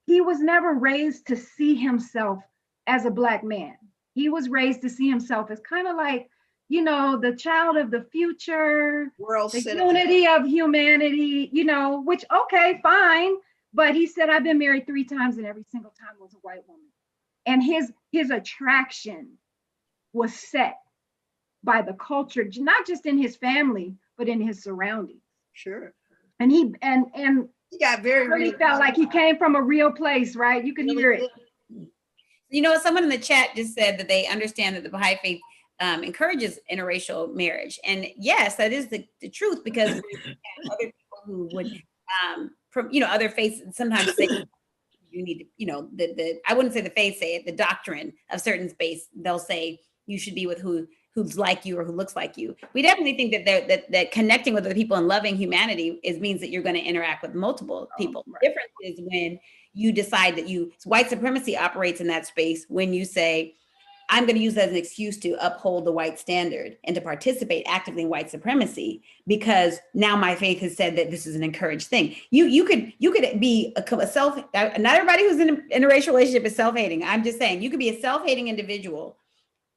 he was never raised to see himself as a Black man. He was raised to see himself as kind of like, you know, the child of the future, World the citizen. unity of humanity, you know, which, okay, fine. But he said, I've been married 3 times and every single time was a white woman. And his attraction was set by the culture, not just in his family, but in his surroundings. Sure. And he got very really felt like he came from a real place, right? You could hear it. You know, someone in the chat just said that they understand that the Baha'i faith encourages interracial marriage. And yes, that is the truth, because other people who would, from, you know, other faiths sometimes say you need to, you know, I wouldn't say the faith say it, the doctrine of certain space, they'll say you should be with who's like you or who looks like you. We definitely think that connecting with other people and loving humanity means that you're going to interact with multiple people. Right. The difference is when you decide that white supremacy operates in that space when you say, I'm going to use that as an excuse to uphold the white standard and to participate actively in white supremacy, because now my faith has said that this is an encouraged thing. You could be a self, not everybody who's in an interracial relationship is self-hating. I'm just saying you could be a self-hating individual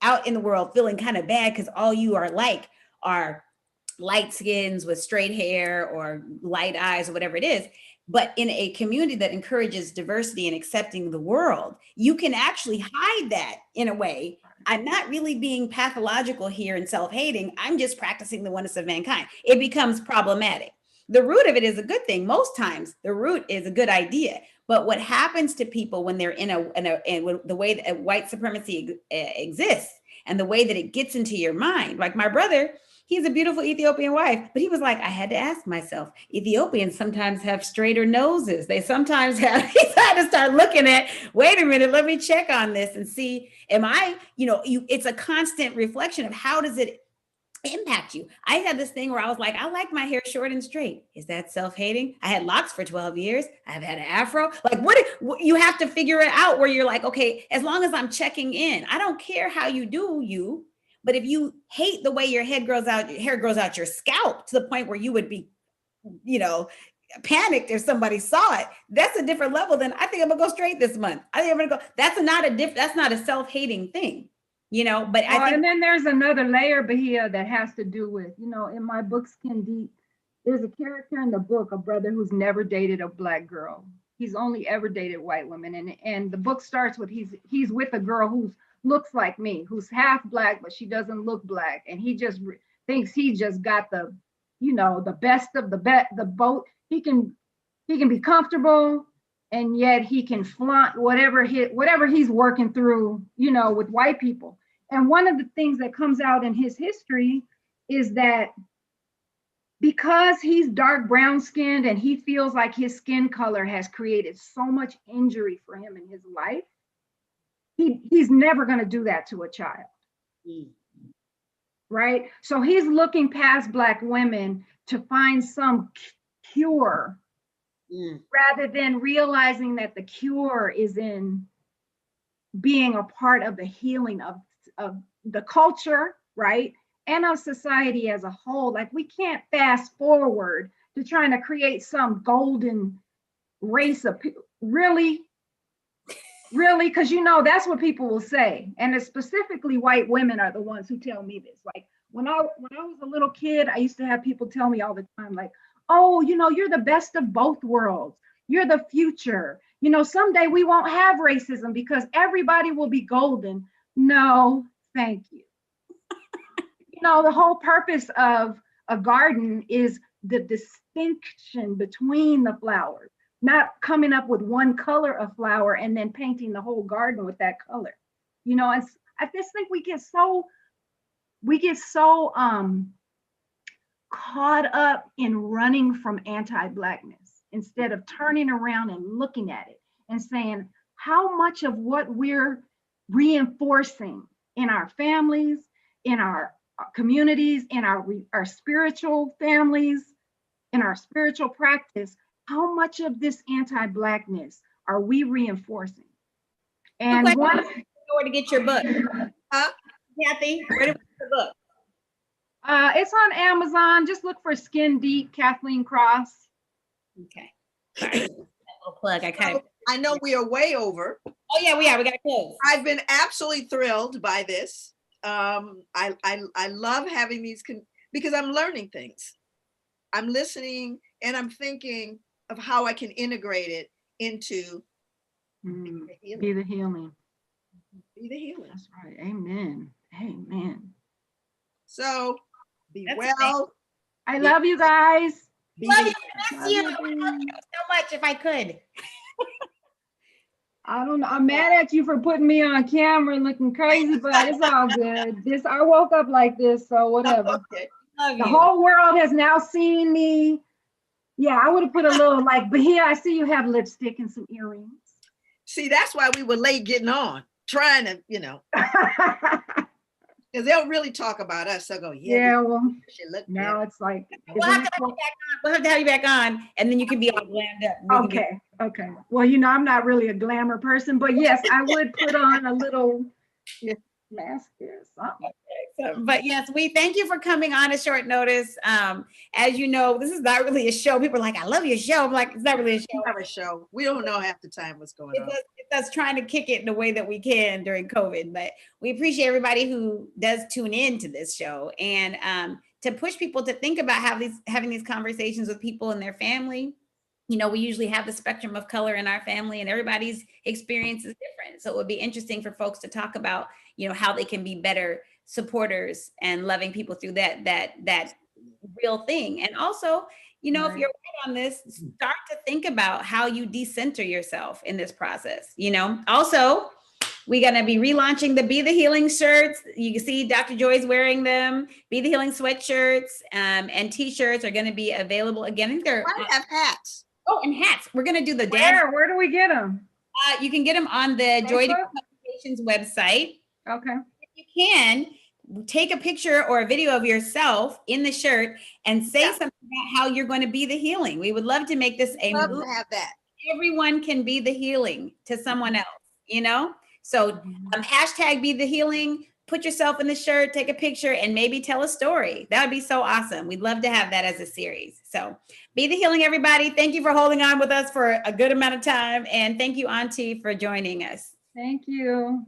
out in the world feeling kind of bad because all you are like are light skins with straight hair or light eyes or whatever it is. But in a community that encourages diversity and accepting the world, you can actually hide that in a way. I'm not really being pathological here and self-hating. I'm just practicing the oneness of mankind. It becomes problematic. The root of it is a good thing. Most times the root is a good idea. But what happens to people when they're in the way that white supremacy exists and the way that it gets into your mind, like my brother, he's a beautiful Ethiopian wife, but he was like, I had to ask myself, Ethiopians sometimes have straighter noses. They sometimes have, he's had to start looking at, wait a minute, let me check on this and see, am I, it's a constant reflection of how does it impact you. I had this thing where I was like, I like my hair short and straight. Is that self-hating? I had locks for 12 years. I've had an afro. Like what you have to figure it out where you're like, okay, as long as I'm checking in, I don't care how you do you. But if you hate the way your hair grows out your scalp to the point where you would be, panicked if somebody saw it, that's a different level than I think I'm gonna go straight this month. I think I'm gonna go. That's not a self-hating thing, But I think, and then there's another layer, Bahia, that has to do with, in my book Skin Deep, there's a character in the book, a brother who's never dated a Black girl. He's only ever dated white women, and the book starts with he's with a girl who looks like me, who's half Black, but she doesn't look Black. And he just thinks he just got the best of the boat. He can be comfortable, and yet he can flaunt whatever he's working through, with white people. And one of the things that comes out in his history is that because he's dark brown skinned and he feels like his skin color has created so much injury for him in his life, he's never going to do that to a child. Right? So he's looking past Black women to find some cure rather than realizing that the cure is in being a part of the healing of the culture, right? And of society as a whole. Like, we can't fast forward to trying to create some golden race of people. Really? Because that's what people will say. And it's specifically white women are the ones who tell me this. Like, when I was a little kid, I used to have people tell me all the time, like, oh, you're the best of both worlds. You're the future. You know, someday we won't have racism because everybody will be golden. No, thank you. You know, the whole purpose of a garden is the distinction between the flowers, not coming up with one color of flower and then painting the whole garden with that color. You know, I just think we get so caught up in running from anti-blackness instead of turning around and looking at it and saying how much of what we're reinforcing in our families, in our communities, in our spiritual families, in our spiritual practice, how much of this anti-blackness are we reinforcing? And where to get your book? Kathy, where to get the book? It's on Amazon. Just look for Skin Deep, Kathleen Cross. Okay. Sorry. That little plug. I know we are way over. Oh yeah, we are. We got to close. I've been absolutely thrilled by this. I love having these because I'm learning things. I'm listening and I'm thinking of how I can integrate it into Be the healing. Be the healing. That's right. Amen. Amen. So be That's well. I love you guys. Love you. Bless you. I would love you so much if I could. I don't know. I'm mad at you for putting me on camera looking crazy, but it's all good. I woke up like this, so whatever. Okay. Love The you. whole world has now seen me. Yeah, I would have put a little like, Bahia, I see you have lipstick and some earrings. See, that's why we were late getting on, trying to, because they'll really talk about us. They'll go, Yeah, well, she looked now better. it's like, We'll have to have you back on. We'll have to have you back on, and then you can be all glammed up. We can okay, okay. Well, I'm not really a glamour person, but yes, I would put on a little mask or something. But yes, we thank you for coming on at short notice. As you know, this is not really a show. People are like, I love your show. I'm like, it's not really a show. Have a show. We don't know half the time what's going on. It's us trying to kick it in the way that we can during COVID. But we appreciate everybody who does tune in to this show and to push people to think about having these conversations with people in their family. We usually have the spectrum of color in our family and everybody's experience is different. So it would be interesting for folks to talk about, how they can be better supporters and loving people through that real thing. And also, if you're right on this, start to think about how you decenter yourself in this process. Also, we're going to be relaunching the Be the Healing shirts. You can see Dr. Joy's wearing them. Be the Healing sweatshirts and t-shirts are going to be available again. I think they're I have hats. Oh, and hats. We're going to do the dad. Where do we get them? You can get them on the Joy Communications website. Okay. If you can, take a picture or a video of yourself in the shirt and say something about how you're going to be the healing. We would love to make this a Love movement. to have that. Everyone can be the healing to someone else, So hashtag be the healing, put yourself in the shirt, take a picture and maybe tell a story. That would be so awesome. We'd love to have that as a series. So be the healing, everybody. Thank you for holding on with us for a good amount of time. And thank you, Auntie, for joining us. Thank you.